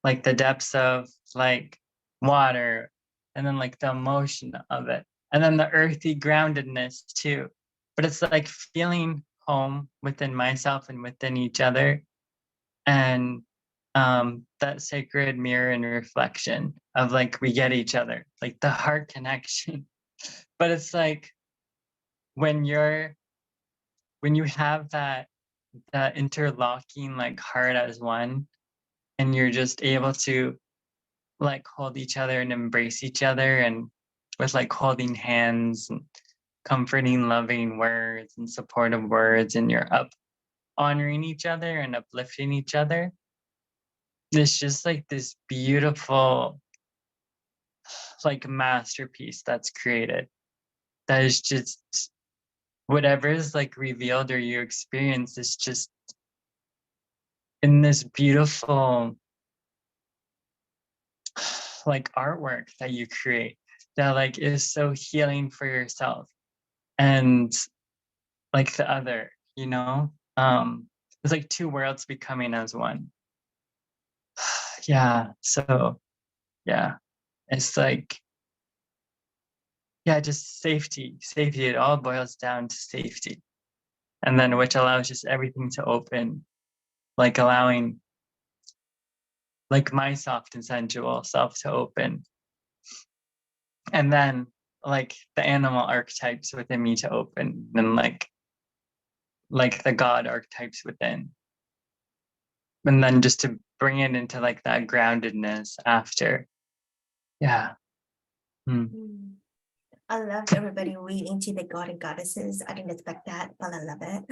like the depths of like water, and then like the emotion of it, and then the earthy groundedness too. But it's like feeling home within myself and within each other, and that sacred mirror and reflection of like we get each other, like the heart connection. But it's like when you have that interlocking like heart as one, and you're just able to like hold each other and embrace each other, and with like holding hands and comforting, loving words and supportive words, and you're up honoring each other and uplifting each other. It's just like this beautiful like masterpiece that's created. That is just whatever is like revealed or you experience is just in this beautiful like artwork that you create that like is so healing for yourself and like the other, you know? It's like two worlds becoming as one. Yeah, so yeah, it's like, yeah, just safety. It all boils down to safety. And then which allows just everything to open, like allowing like my soft and sensual self to open. And then like the animal archetypes within me to open, and like the God archetypes within. And then just to bring it into like that groundedness after. Yeah. I love everybody read into the god and goddesses. I didn't expect that, but I love it.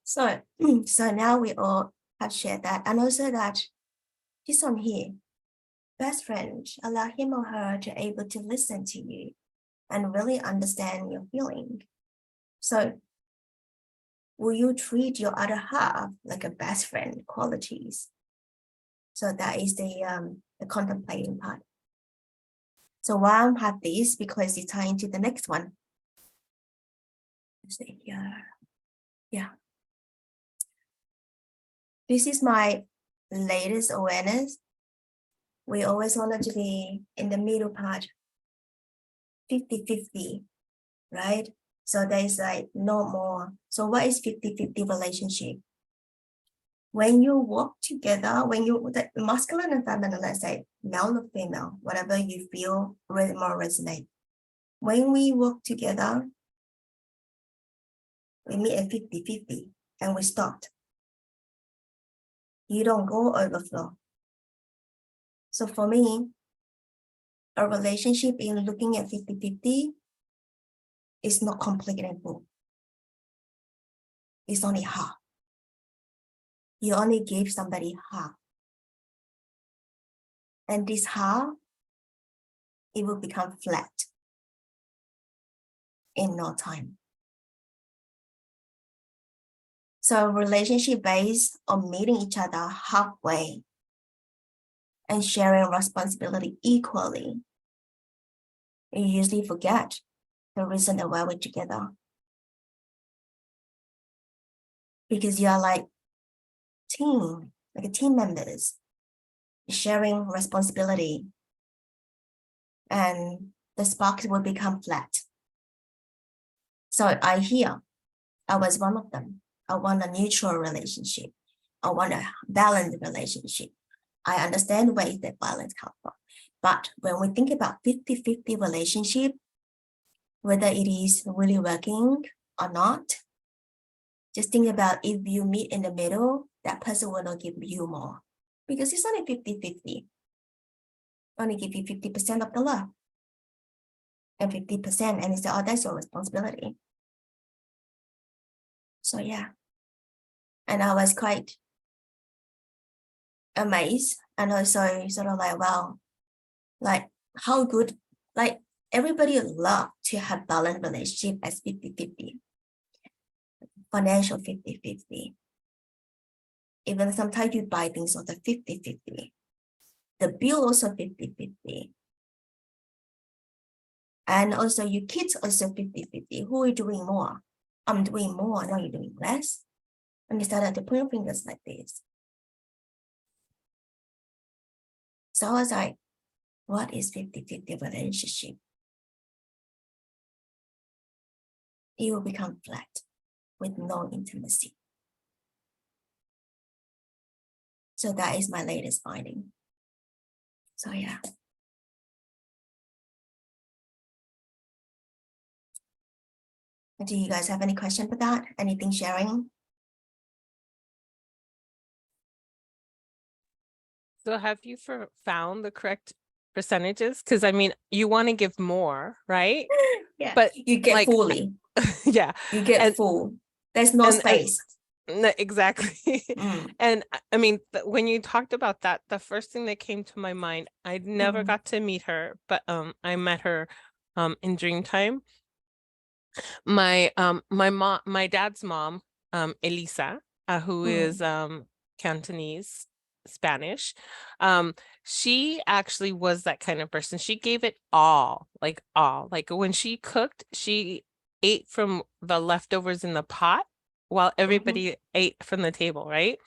So now we all have shared that, and also that this one here, best friend, allow him or her to able to listen to you and really understand your feeling. So will you treat your other half like a best friend qualities? So that is the contemplating part. So why I have this, because it's tying to the next one. Let's see here. Yeah. This is my latest awareness. We always wanted to be in the middle part, 50-50, right? So there's like no more. So what is 50-50 relationship? When you work together, the masculine and feminine, let's say male or female, whatever you feel more resonate. When we work together, we meet at 50-50 and we stop. You don't go overflow. So for me, a relationship in looking at 50-50 is not complete and full. It's only half. You only give somebody half. And this half, it will become flat in no time. So a relationship based on meeting each other halfway and sharing responsibility equally, you usually forget the reason why we're together. Because you are like team members, sharing responsibility, and the sparks will become flat. So I was one of them. I want a neutral relationship. I want a balanced relationship. I understand where is that balance come from. But when we think about 50-50 relationship, whether it is really working or not, just think about if you meet in the middle, that person will not give you more. Because it's only 50-50. Only give you 50% of the love. And 50%, and it's all that's your responsibility. So yeah. And I was quite amazed, and also sort of like, wow, like how good, like everybody love to have balanced relationship as 50-50, financial 50-50. Even sometimes you buy things on the 50-50. The bill also 50-50. And also your kids also 50-50. Who are doing more? I'm doing more, now you're doing less. And you started to point fingers like this. So I was like, what is 50-50 relationship? It will become flat with no intimacy. So that is my latest finding. So yeah. Do you guys have any question for that? Anything sharing? So have you found the correct percentages? Because I mean, you want to give more, right? Yeah. But You get like, fully. yeah. You get And- full. There's no space. No, exactly. Mm. And I mean, when you talked about that, the first thing that came to my mind, I never got to meet her, but I met her in Dreamtime. My dad's mom, Elisa, who is Cantonese Spanish, she actually was that kind of person. She gave it all. Like when she cooked, she ate from the leftovers in the pot while everybody ate from the table, right?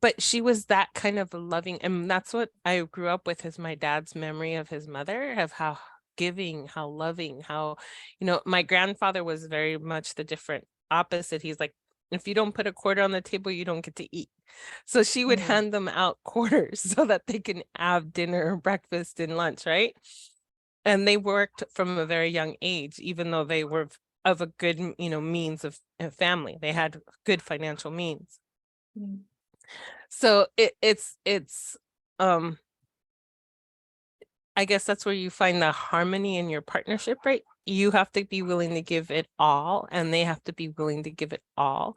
But she was that kind of loving, and that's what I grew up with, is my dad's memory of his mother, of how giving, how loving, how, my grandfather was very much the different opposite. He's like, if you don't put a quarter on the table, you don't get to eat. So she would hand them out quarters so that they can have dinner, breakfast, and lunch, right? And they worked from a very young age, even though they were of a good, means of family. They had good financial means. So it's I guess that's where you find the harmony in your partnership, right? You have to be willing to give it all, and they have to be willing to give it all.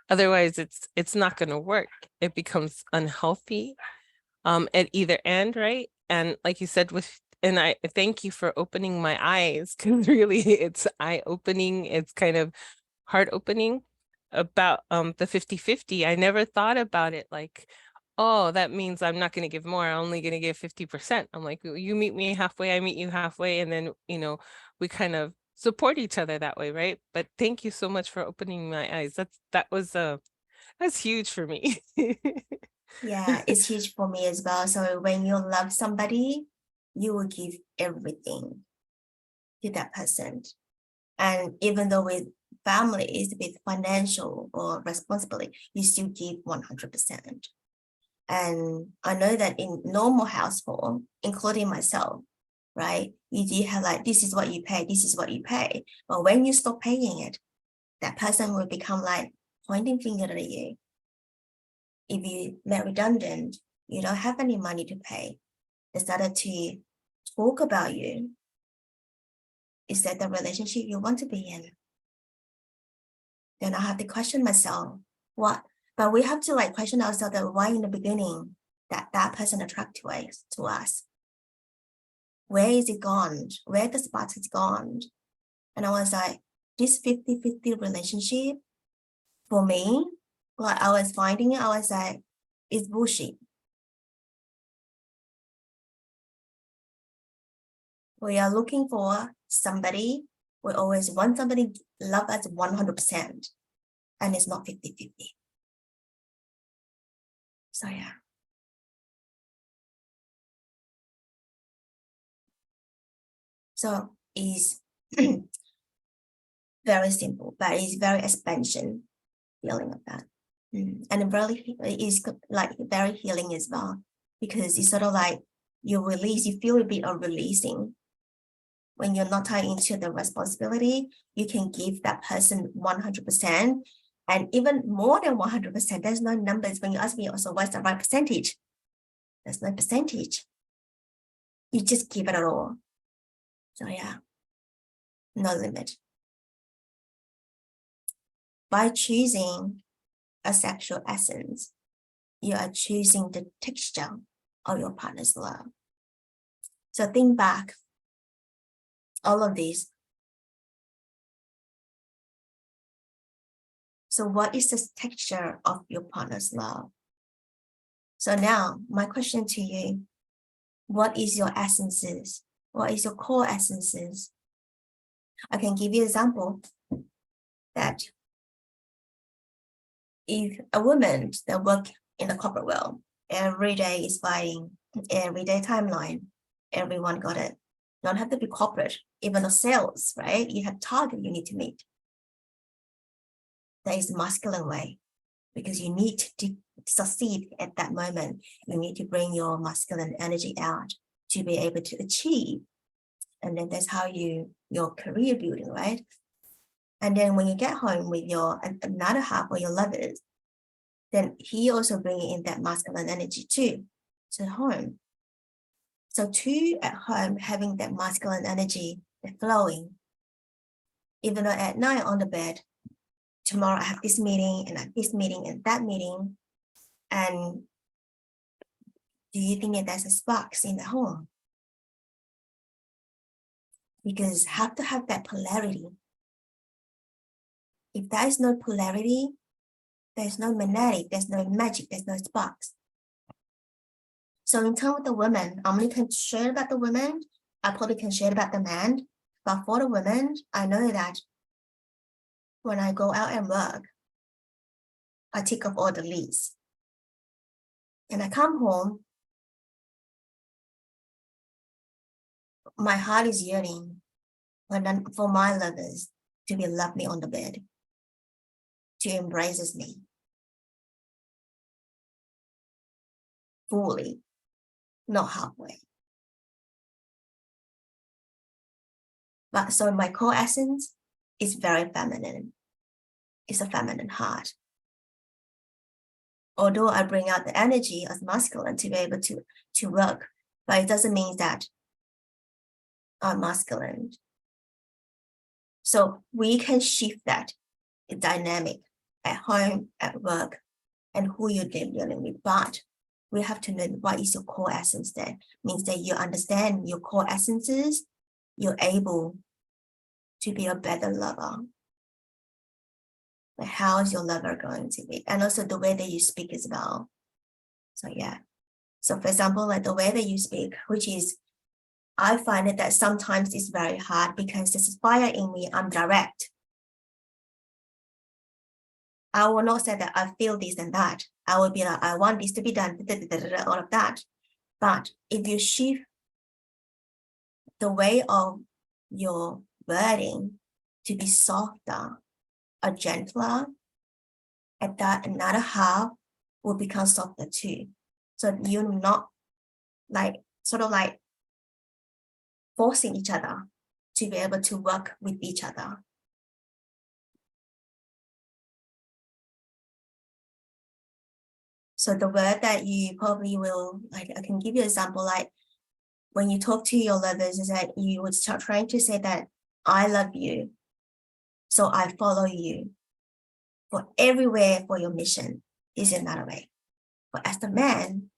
Otherwise, it's not going to work. It becomes unhealthy at either end, right? And like you said, and I thank you for opening my eyes, because really it's eye-opening. It's kind of heart-opening about the 50-50. I never thought about it like, oh, that means I'm not going to give more. I'm only going to give 50%. I'm like, you meet me halfway, I meet you halfway. And then, we kind of support each other that way, right? But thank you so much for opening my eyes. That's huge for me. Yeah, it's huge for me as well. So when you love somebody, you will give everything to that person. And even though with families, with financial or responsibility, you still give 100%. And I know that in normal household, including myself, right, you do have like, this is what you pay, this is what you pay. But when you stop paying it, that person will become like pointing finger at you. If you get redundant, you don't have any money to pay. They started to talk about you. Is that the relationship you want to be in? Then I have to question myself, what? But we have to like question ourselves that why in the beginning that person attracted to us. Where is it gone? Where the spark is gone? And I was like, this 50-50 relationship for me, like I was finding it, I was like, it's bullshit. We are looking for somebody. We always want somebody to love us 100%. And it's not 50-50. So yeah. So it's very simple, but it's very expansion feeling of that. And it really is like very healing as well, because it's sort of like you release, you feel a bit of releasing. When you're not tied into the responsibility, you can give that person 100%, and even more than 100%. There's no numbers. When you ask me also what's the right percentage, there's no percentage. You just give it all. So yeah, no limit. By choosing a sexual essence, you are choosing the texture of your partner's love. So think back, all of these. So what is the texture of your partner's love? So now my question to you, what is your essences? What is your core essences? I can give you an example that if a woman that work in the corporate world, every day is fighting, every day timeline, everyone got it. Don't have to be corporate, even the sales, right? You have target you need to meet. That is the masculine way, because you need to succeed at that moment, you need to bring your masculine energy out to be able to achieve. And then that's how your career building, right? And then when you get home with your another half or your lovers, then he also bringing in that masculine energy too to home. So two at home having that masculine energy flowing, even though at night on the bed, tomorrow I have this meeting and this meeting and that meeting. And do you think that there's a sparks in the home? Because have to have that polarity. If there is no polarity, there's no magnetic, there's no magic, there's no sparks. So in terms of the women, I'm only can share about the women. I probably can share about the man. But for the women, I know that when I go out and work, I tick off all the lists. And I come home, my heart is yearning for my lovers to be lovely on the bed, to embrace me fully, not halfway. But so my core essence is very feminine. It's a feminine heart. Although I bring out the energy as masculine to be able to work, but it doesn't mean that I'm masculine. So we can shift that dynamic at home, at work, and who you're dealing with. But we have to know what is your core essence there. Means that you understand your core essences, you're able to be a better lover. Like how is your lover going to be? And also the way that you speak as well. So yeah. So for example, like the way that you speak, which is, I find it that sometimes it's very hard because there's fire in me, I'm direct. I will not say that I feel this and that. I will be like, I want this to be done, all of that. But if you shift the way of your wording to be softer or gentler, at that another half will become softer too. So you're not like, sort of like forcing each other to be able to work with each other. So the word that you probably will, like, I can give you an example, like when you talk to your lovers, is that you would start trying to say that I love you, so I follow you for everywhere for your mission is another way. But as the man,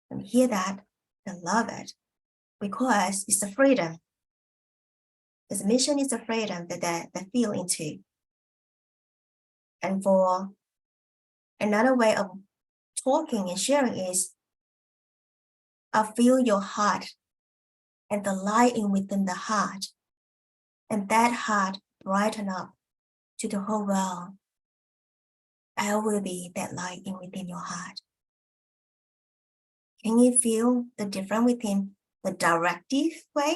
when you hear that, they love it because it's the freedom. This mission is the freedom that they feel into. And for another way of talking and sharing is, I feel your heart and the light in within the heart, and that heart brighten up to the whole world. I will be that light in within your heart. Can you feel the difference between the directive way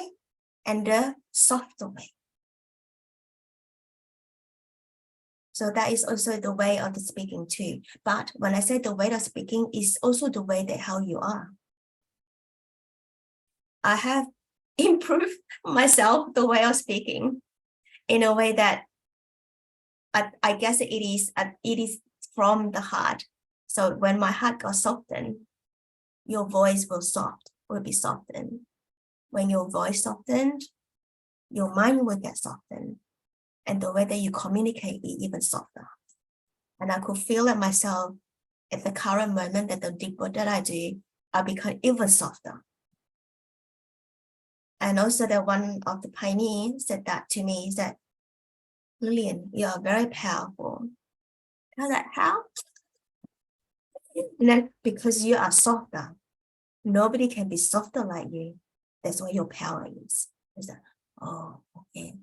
and the softer way? So that is also the way of the speaking too. But when I say the way of speaking, is also the way that how you are. I have improved myself the way of speaking in a way that I guess it is from the heart. So when my heart got softened, your voice will be softened. When your voice softened, your mind will get softened. And the way that you communicate is even softer. And I could feel it myself at the current moment that the deep work that I do, I become even softer. And also that one of the pioneers said that to me, is that, Lilian, you are very powerful. I was like, how? And then because you are softer, nobody can be softer like you. That's what your power is. It's like, oh, okay.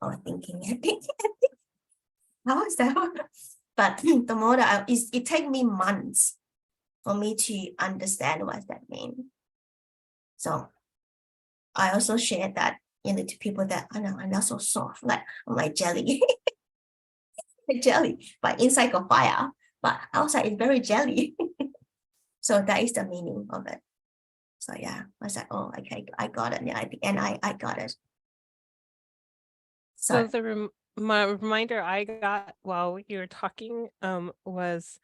I was thinking, how is that? But the more that it takes me months for me to understand what that means. So I also shared that, to people that I know I'm not so soft, like I'm like jelly, jelly, but inside got fire. But outside it's very jelly. So that is the meaning of it. So yeah, I was like, oh, okay, I got it. Yeah, at the end, I got it. So So my reminder I got while you were talking was,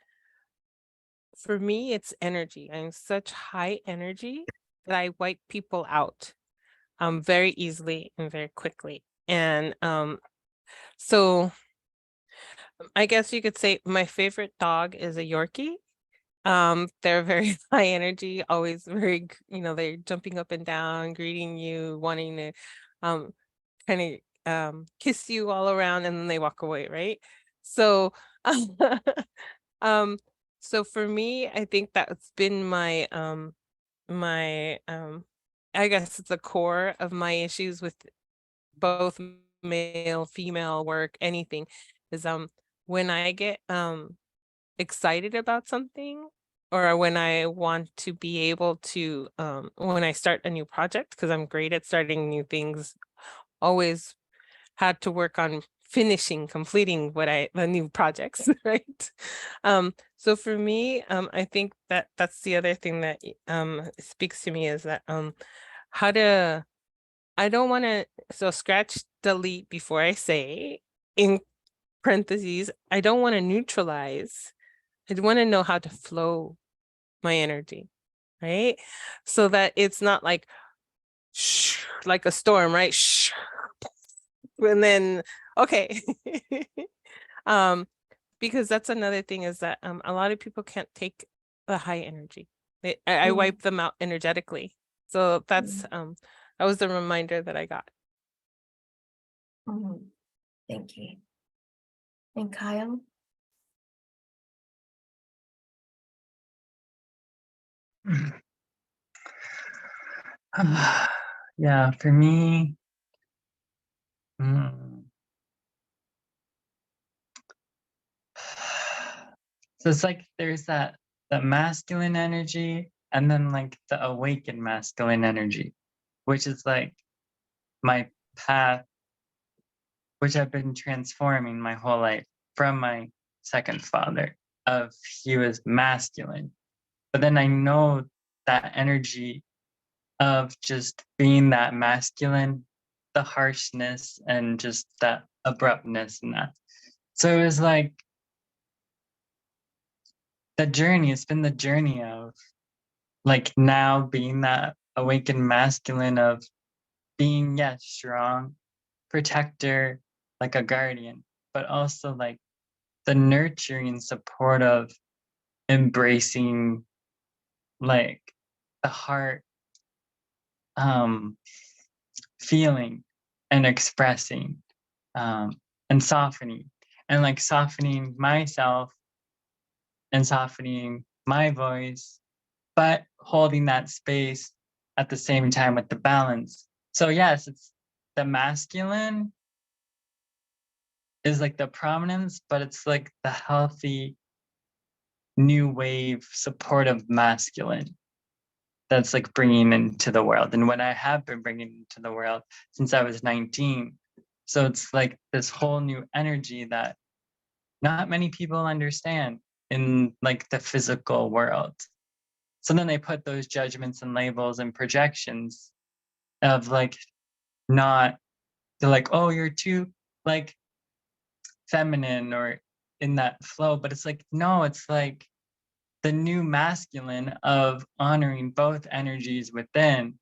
for me, it's energy. I'm such high energy that I wipe people out very easily and very quickly. And so I guess you could say my favorite dog is a Yorkie. They're very high energy, always very, they're jumping up and down, greeting you, wanting to kind of kiss you all around, and then they walk away, right? So um so for me, I think that's been my I guess it's the core of my issues with both male, female work, anything, is when I get excited about something, or when I want to be able to when I start a new project, because I'm great at starting new things, always had to work on completing the new projects, right? So for me, I think that that's the other thing that speaks to me, is that how to I don't want to, so scratch delete before I say, in parentheses, I don't want to neutralize. I want to know how to flow my energy, right? So that it's not like like a storm, right? And then okay. Because that's another thing, is that a lot of people can't take the high energy. I wipe them out energetically. So that's that was the reminder that I got. thank you. And Kyle? Yeah, for me, so it's like there's that masculine energy, and then like the awakened masculine energy, which is like my path, which I've been transforming my whole life from my second father. He was masculine, but then I know that energy of just being that masculine, the harshness and just that abruptness and that. So it was like it's been the journey of like now being that awakened masculine, of being, yes, strong, protector, like a guardian, but also like the nurturing support of embracing like the heart, feeling and expressing, and softening, and like softening myself and softening my voice, but holding that space at the same time with the balance. So yes, it's the masculine is like the prominence, but it's like the healthy new wave supportive masculine that's like bringing into the world, and what I have been bringing into the world since I was 19. So it's like this whole new energy that not many people understand in like the physical world. So then they put those judgments and labels and projections of like, not, they're like, oh, you're too like feminine or in that flow. But it's like, no, it's like the new masculine of honoring both energies within.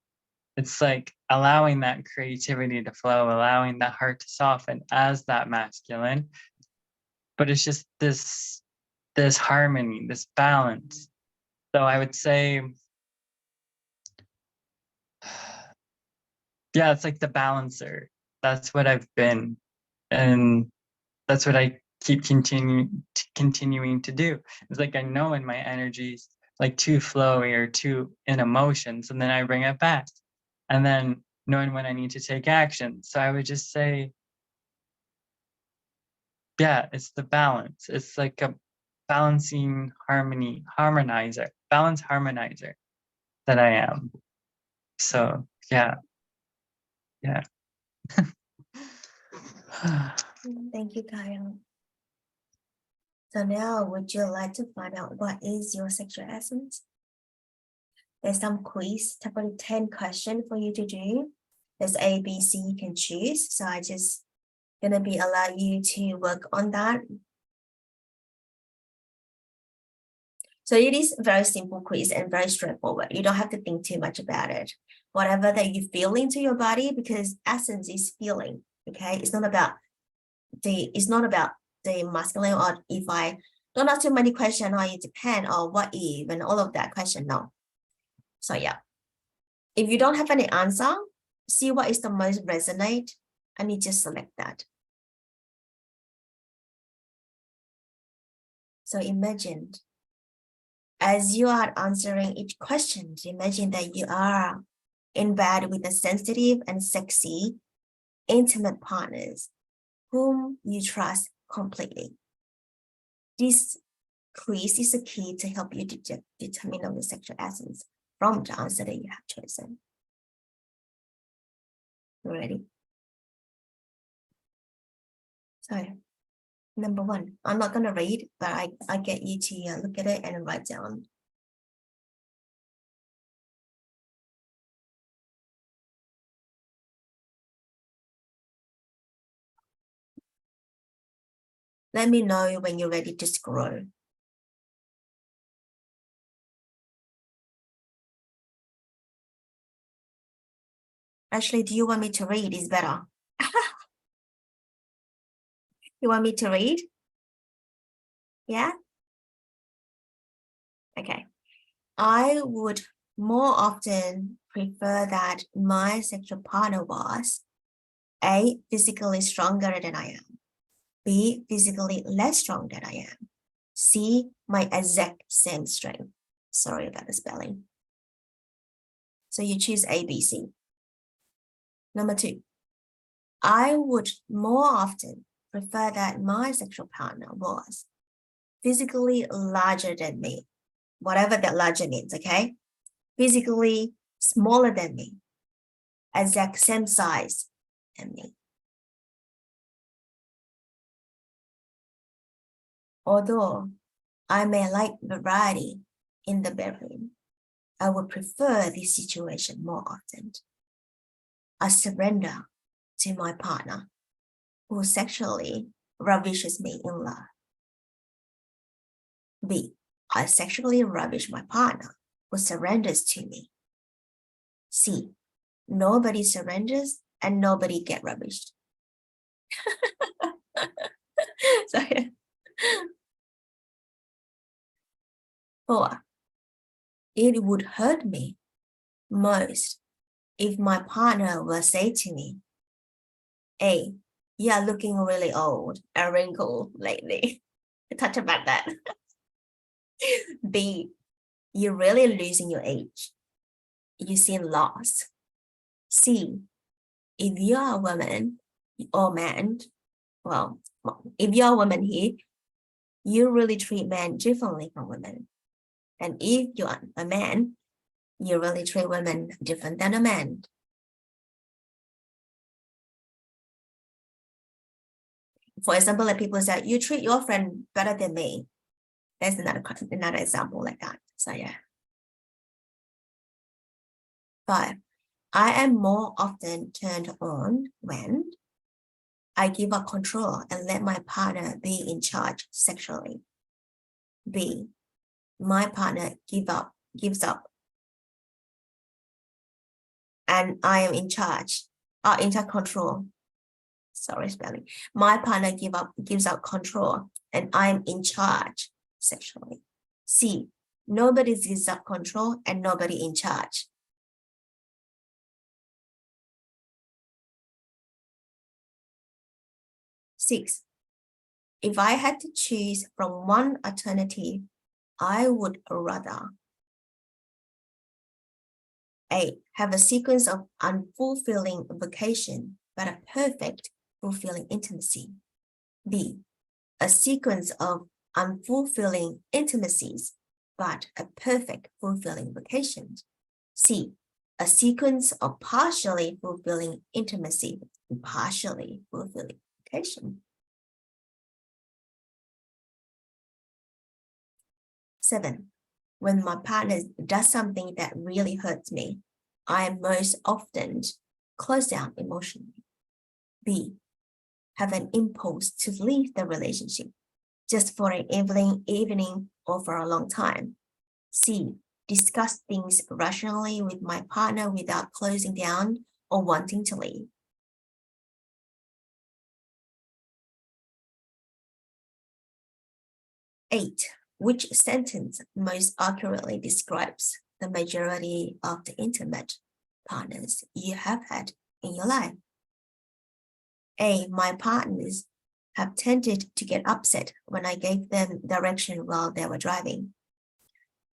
It's like allowing that creativity to flow, allowing that heart to soften as that masculine. But it's just this harmony, this balance. So I would say, yeah, it's like the balancer. That's what I've been, and that's what I keep continuing to do. It's like I know when my energy's like too flowy or too in emotions, and then I bring it back, and then knowing when I need to take action. So I would just say, yeah, it's the balance. It's like a balancing harmonizer that I am. So yeah. Thank you, Kyle. So now, would you like to find out what is your sexual essence? There's some quiz, probably 10 questions for you to do. There's A, B, C you can choose. So I just gonna be allow you to work on that. So it is very simple quiz and very straightforward. You don't have to think too much about it. Whatever that you feel into your body, because essence is feeling. Okay, it's not about the masculine, or if I don't ask too many questions, or it depends, or what if, and all of that question. No. So yeah, if you don't have any answer, see what is the most resonate, and you just select that. So imagine, as you are answering each question, imagine that you are in bed with a sensitive and sexy, intimate partners whom you trust completely. This quiz is a key to help you determine the sexual essence from the answer that you have chosen. Ready? So, number 1, I'm not going to read, but I get you to look at it and write down. Let me know when you're ready to scroll. Actually, do you want me to read? It's better. You want me to read? Yeah? Okay. I would more often prefer that my sexual partner was A, physically stronger than I am. B, physically less strong than I am. C, my exact same strength. Sorry about the spelling. So you choose A, B, C. Number 2, I would more often prefer that my sexual partner was physically larger than me, whatever that larger means, okay? Physically smaller than me, exact same size than me. Although I may like variety in the bedroom, I would prefer this situation more often. I surrender to my partner who sexually ravishes me in love. B, I sexually ravish my partner who surrenders to me. C, nobody surrenders and nobody get ravished. So, 4, it would hurt me most if my partner will say to me, A, you are looking really old and wrinkled lately. Touch about that. B, you're really losing your age. You seem lost. C, if you're a woman or man, well, if you're a woman here, you really treat men differently from women. And if you're a man, you really treat women different than a man. For example, like people say, you treat your friend better than me. That's another example like that. So yeah. 5, I am more often turned on when I give up control and let my partner be in charge sexually. B, my partner gives up and I am in charge, in control. Sorry, spelling. My partner gives up control and I'm in charge sexually. C, nobody gives up control and nobody in charge. 6, if I had to choose from one alternative, I would rather A, have a sequence of unfulfilling vacation, but a perfect fulfilling intimacy. B, a sequence of unfulfilling intimacies, but a perfect fulfilling vacation. C, a sequence of partially fulfilling intimacy, partially fulfilling vacation. 7, when my partner does something that really hurts me, I most often close down emotionally. B, have an impulse to leave the relationship just for an evening or for a long time. C, discuss things rationally with my partner without closing down or wanting to leave. Eight, which sentence most accurately describes the majority of the intimate partners you have had in your life? A, my partners have tended to get upset when I gave them direction while they were driving.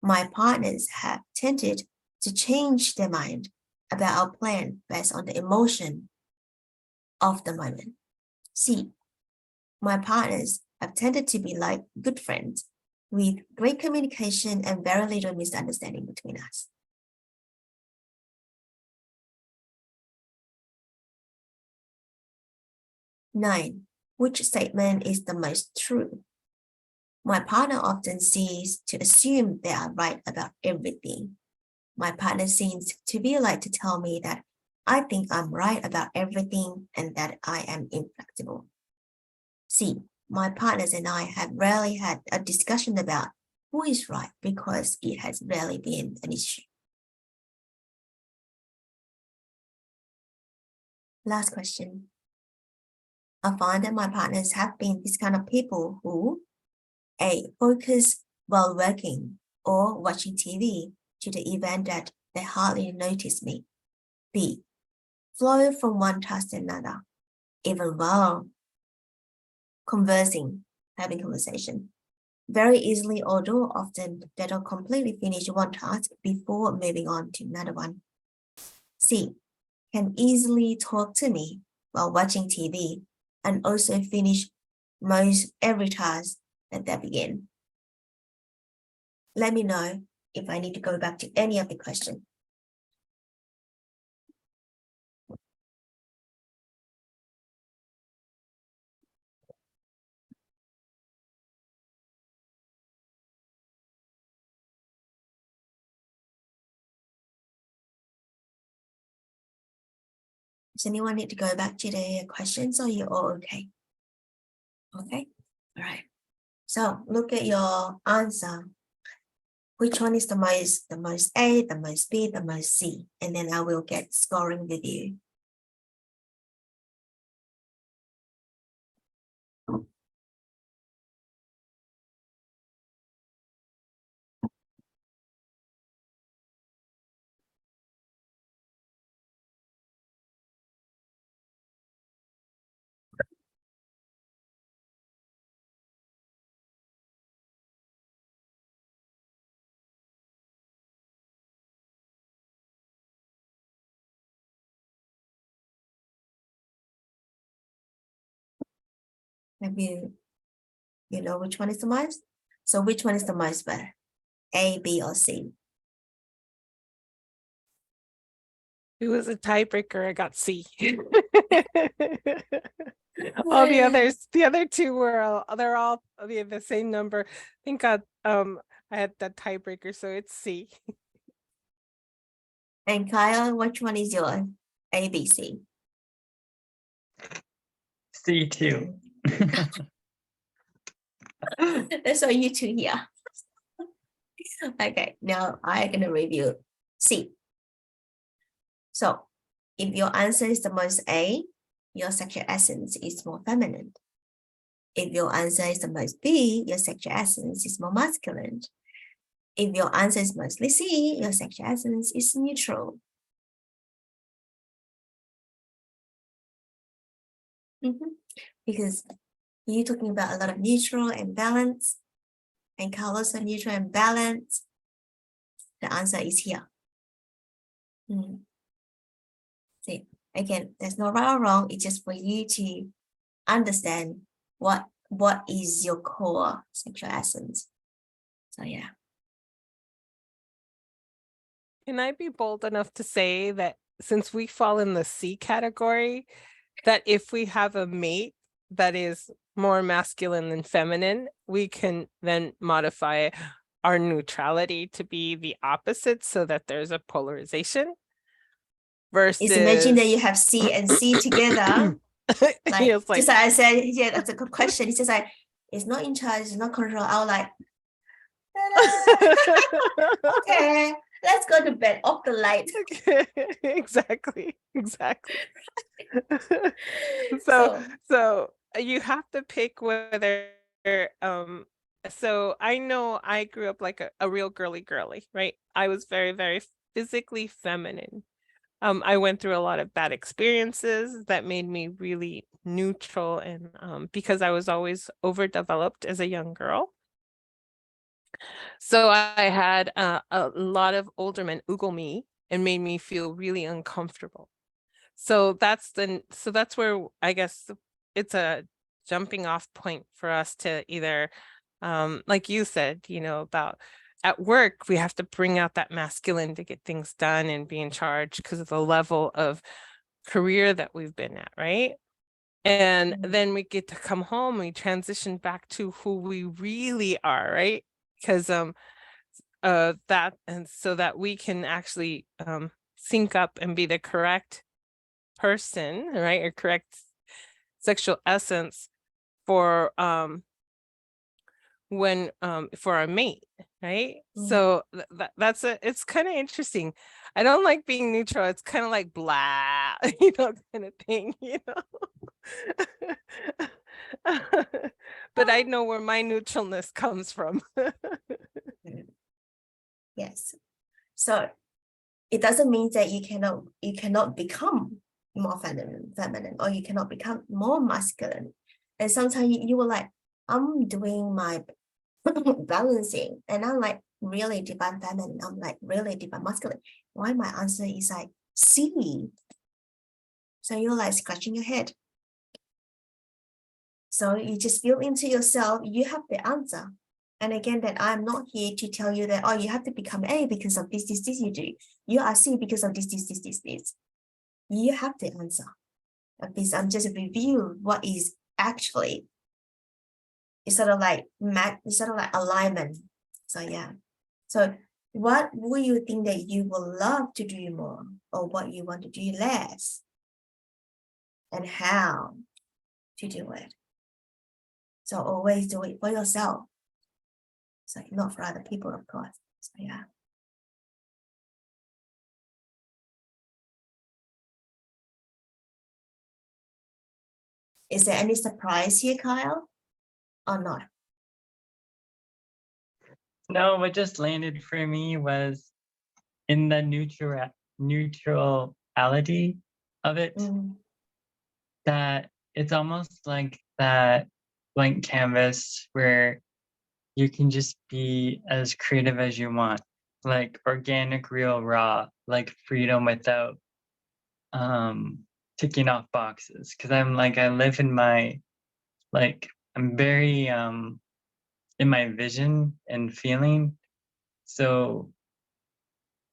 My partners have tended to change their mind about our plan based on the emotion of the moment. C, my partners have tended to be like good friends with great communication and very little misunderstanding between us. Nine, which statement is the most true? My partner often seems to assume they are right about everything. My partner seems to be like to tell me that I think I'm right about everything and that I am inflexible. C, my partners and I have rarely had a discussion about who is right because it has rarely been an issue. Last question. I find that my partners have been this kind of people who A, focus while working or watching TV to the event that they hardly notice me. B, flow from one task to another, even while having conversation. Very easily, although often they don't completely finish one task before moving on to another one. C, can easily talk to me while watching TV and also finish most every task that they begin. Let me know if I need to go back to any of the questions. Does anyone need to go back to the questions or you're all okay? Okay, all right. So look at your answer. Which one is the most A, the most B, the most C? And then I will get scoring with you. Have you know which one is the most? So which one is the most better? A, B, or C? It was a tiebreaker. I got C. All the other two were they're all the same number. I think I had that tiebreaker, so it's C. And Kyle, which one is yours? A, B, C? C2. So you two here. Okay, now I'm gonna review C. So if your answer is the most A, your sexual essence is more feminine. If your answer is the most B, your sexual essence is more masculine. If your answer is mostly C, your sexual essence is neutral. Because you're talking about a lot of neutral and balance, and Carlos are neutral and balance. The answer is here. See, again, there's no right or wrong. It's just for you to understand what is your core sexual essence. So yeah. Can I be bold enough to say that since we fall in the C category, that if we have a mate that is more masculine than feminine, we can then modify our neutrality to be the opposite so that there's a polarization versus Is imagine that you have C and C together. Like, it's like just like I said, yeah, that's a good question. It's just like, it's not in charge, it's not control. I was like, okay, let's go to bed, off the light. exactly. So you have to pick whether so I know I grew up like a real girly, right? I was very, very physically feminine. I went through a lot of bad experiences that made me really neutral, and because I was always overdeveloped as a young girl. So I had a lot of older men oogle me and made me feel really uncomfortable. So that's where I guess it's a jumping off point for us to either, like you said, about at work, we have to bring out that masculine to get things done and be in charge because of the level of career that we've been at, right? And then we get to come home, we transition back to who we really are, right? Because that, and so that we can actually sync up and be the correct person, right, or correct sexual essence for when for our mate, right? So it's kind of interesting. I don't like being neutral. It's kind of like blah, kind of thing, but I know where my neutralness comes from. Yes. So it doesn't mean that you cannot become more feminine, or you cannot become more masculine. And sometimes you were like, I'm doing my balancing, and I'm like really divine feminine, I'm like really divine masculine. Why my answer is like C? So you're like scratching your head. So you just feel into yourself, you have the answer. And again, that I'm not here to tell you that, oh, you have to become A because of this you do. You are C because of this. You have the answer. This I'm just review what is actually, it's sort of like alignment. So yeah. So what will you think that you will love to do more, or what you want to do less, and how to do it? So always do it for yourself. So not for other people, of course. So yeah. Is there any surprise here, Kyle, or not? No, what just landed for me was in the neutrality of it, that it's almost like that blank canvas where you can just be as creative as you want, like organic, real, raw, like freedom without ticking off boxes. Because I live in my, I'm very in my vision and feeling. So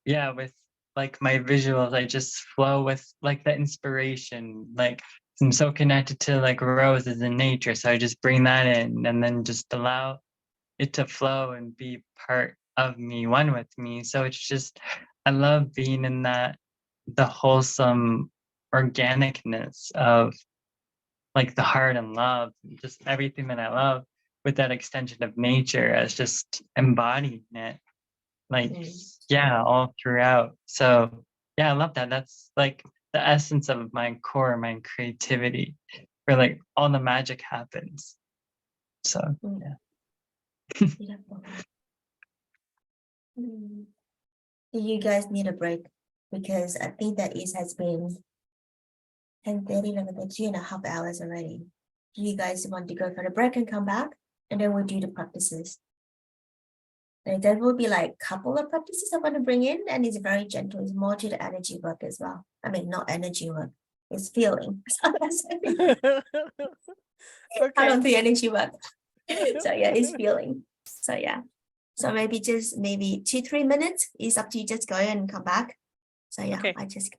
yeah, with like my visuals, I just flow with like the inspiration. Like I'm so connected to like roses and nature, so I just bring that in and then just allow it to flow and be part of me, one with me. So it's just, I love being in that, the wholesome organicness of like the heart and love, just everything that I love with that extension of nature as just embodying it, like, yeah, all throughout. So yeah, I love that. That's like the essence of my core, my creativity, where like all the magic happens. So yeah. Beautiful. Do you guys need a break? Because I think that it has been 10:30, 2.5 hours already. Do you guys want to go for the break and come back? And then we'll do the practices. And there will be like a couple of practices I want to bring in, and it's very gentle. It's more to the energy work as well. I mean, not energy work, it's feeling. I don't do energy work. So yeah, it's feeling. So yeah. So maybe 2-3 minutes. It's up to you, just go and come back. So yeah, Okay. I just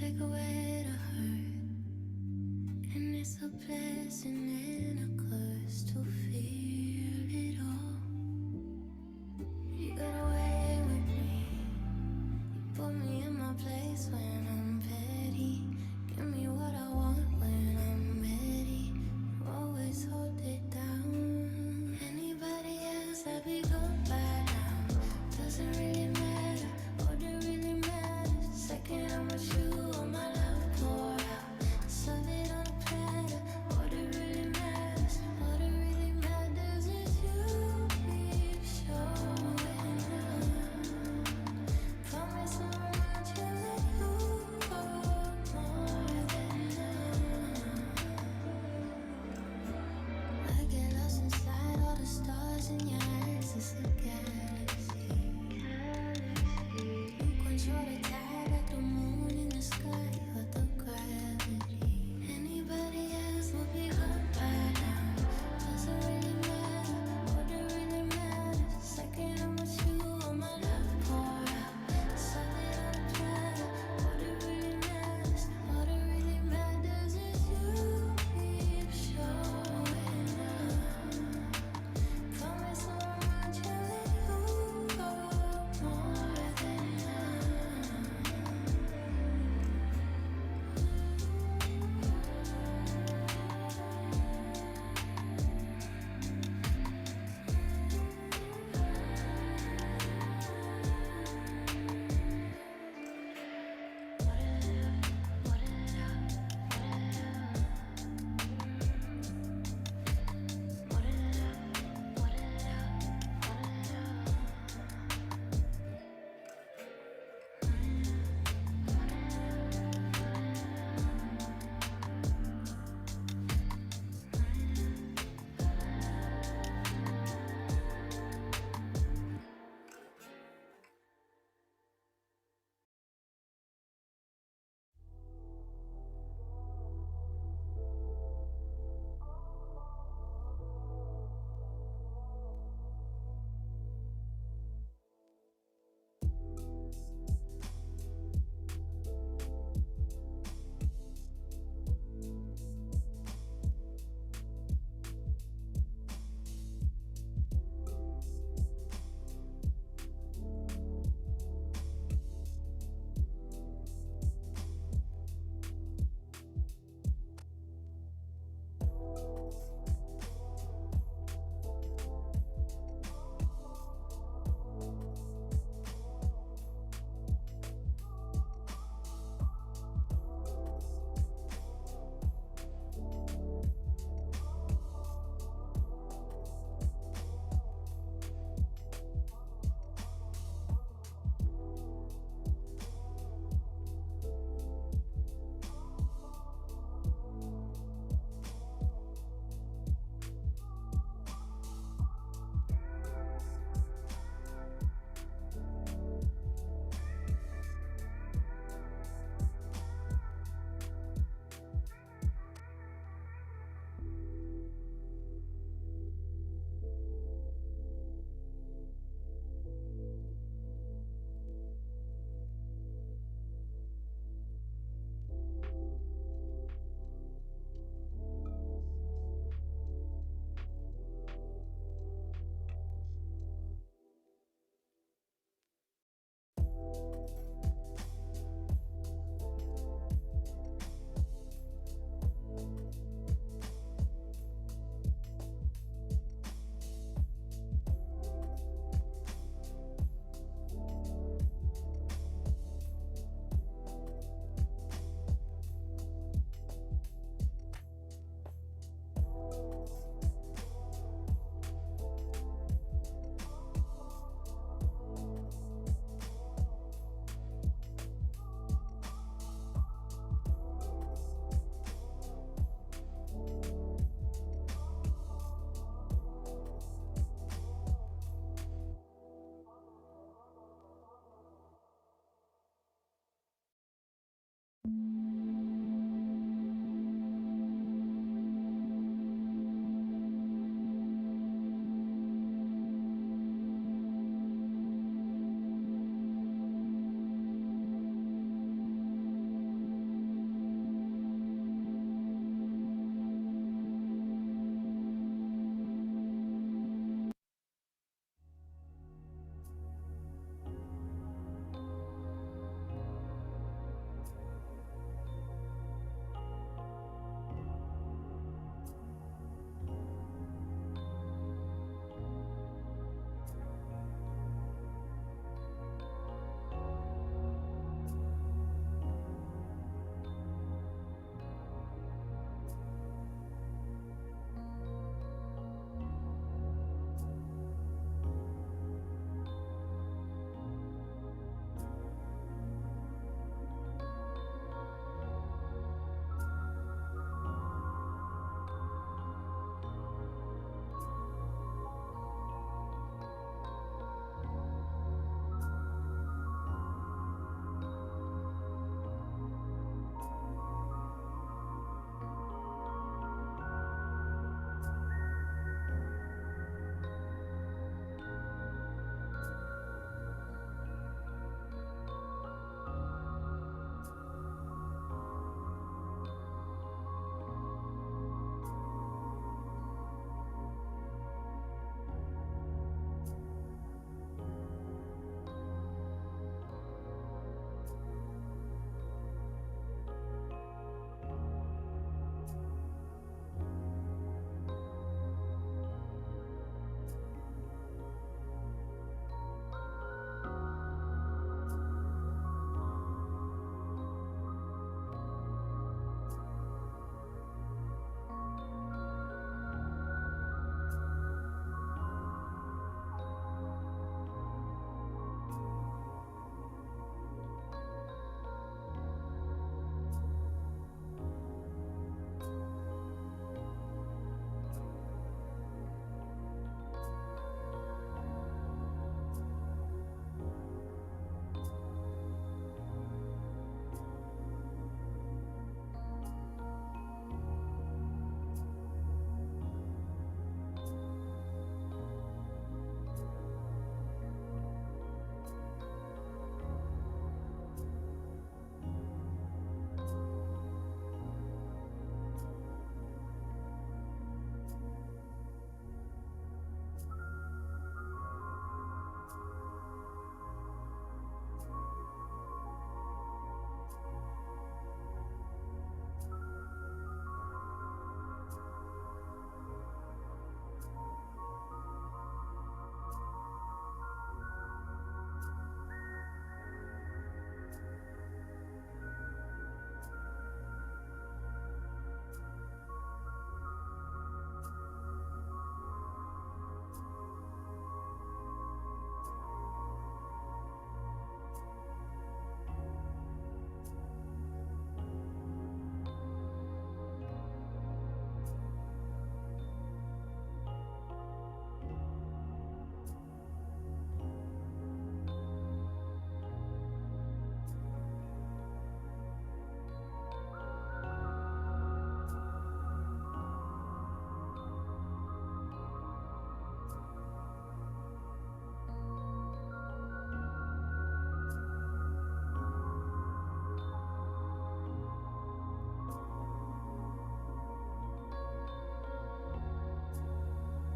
take away the hurt, and it's a blessing and a curse to feel it all. You got away with me, you put me in my place when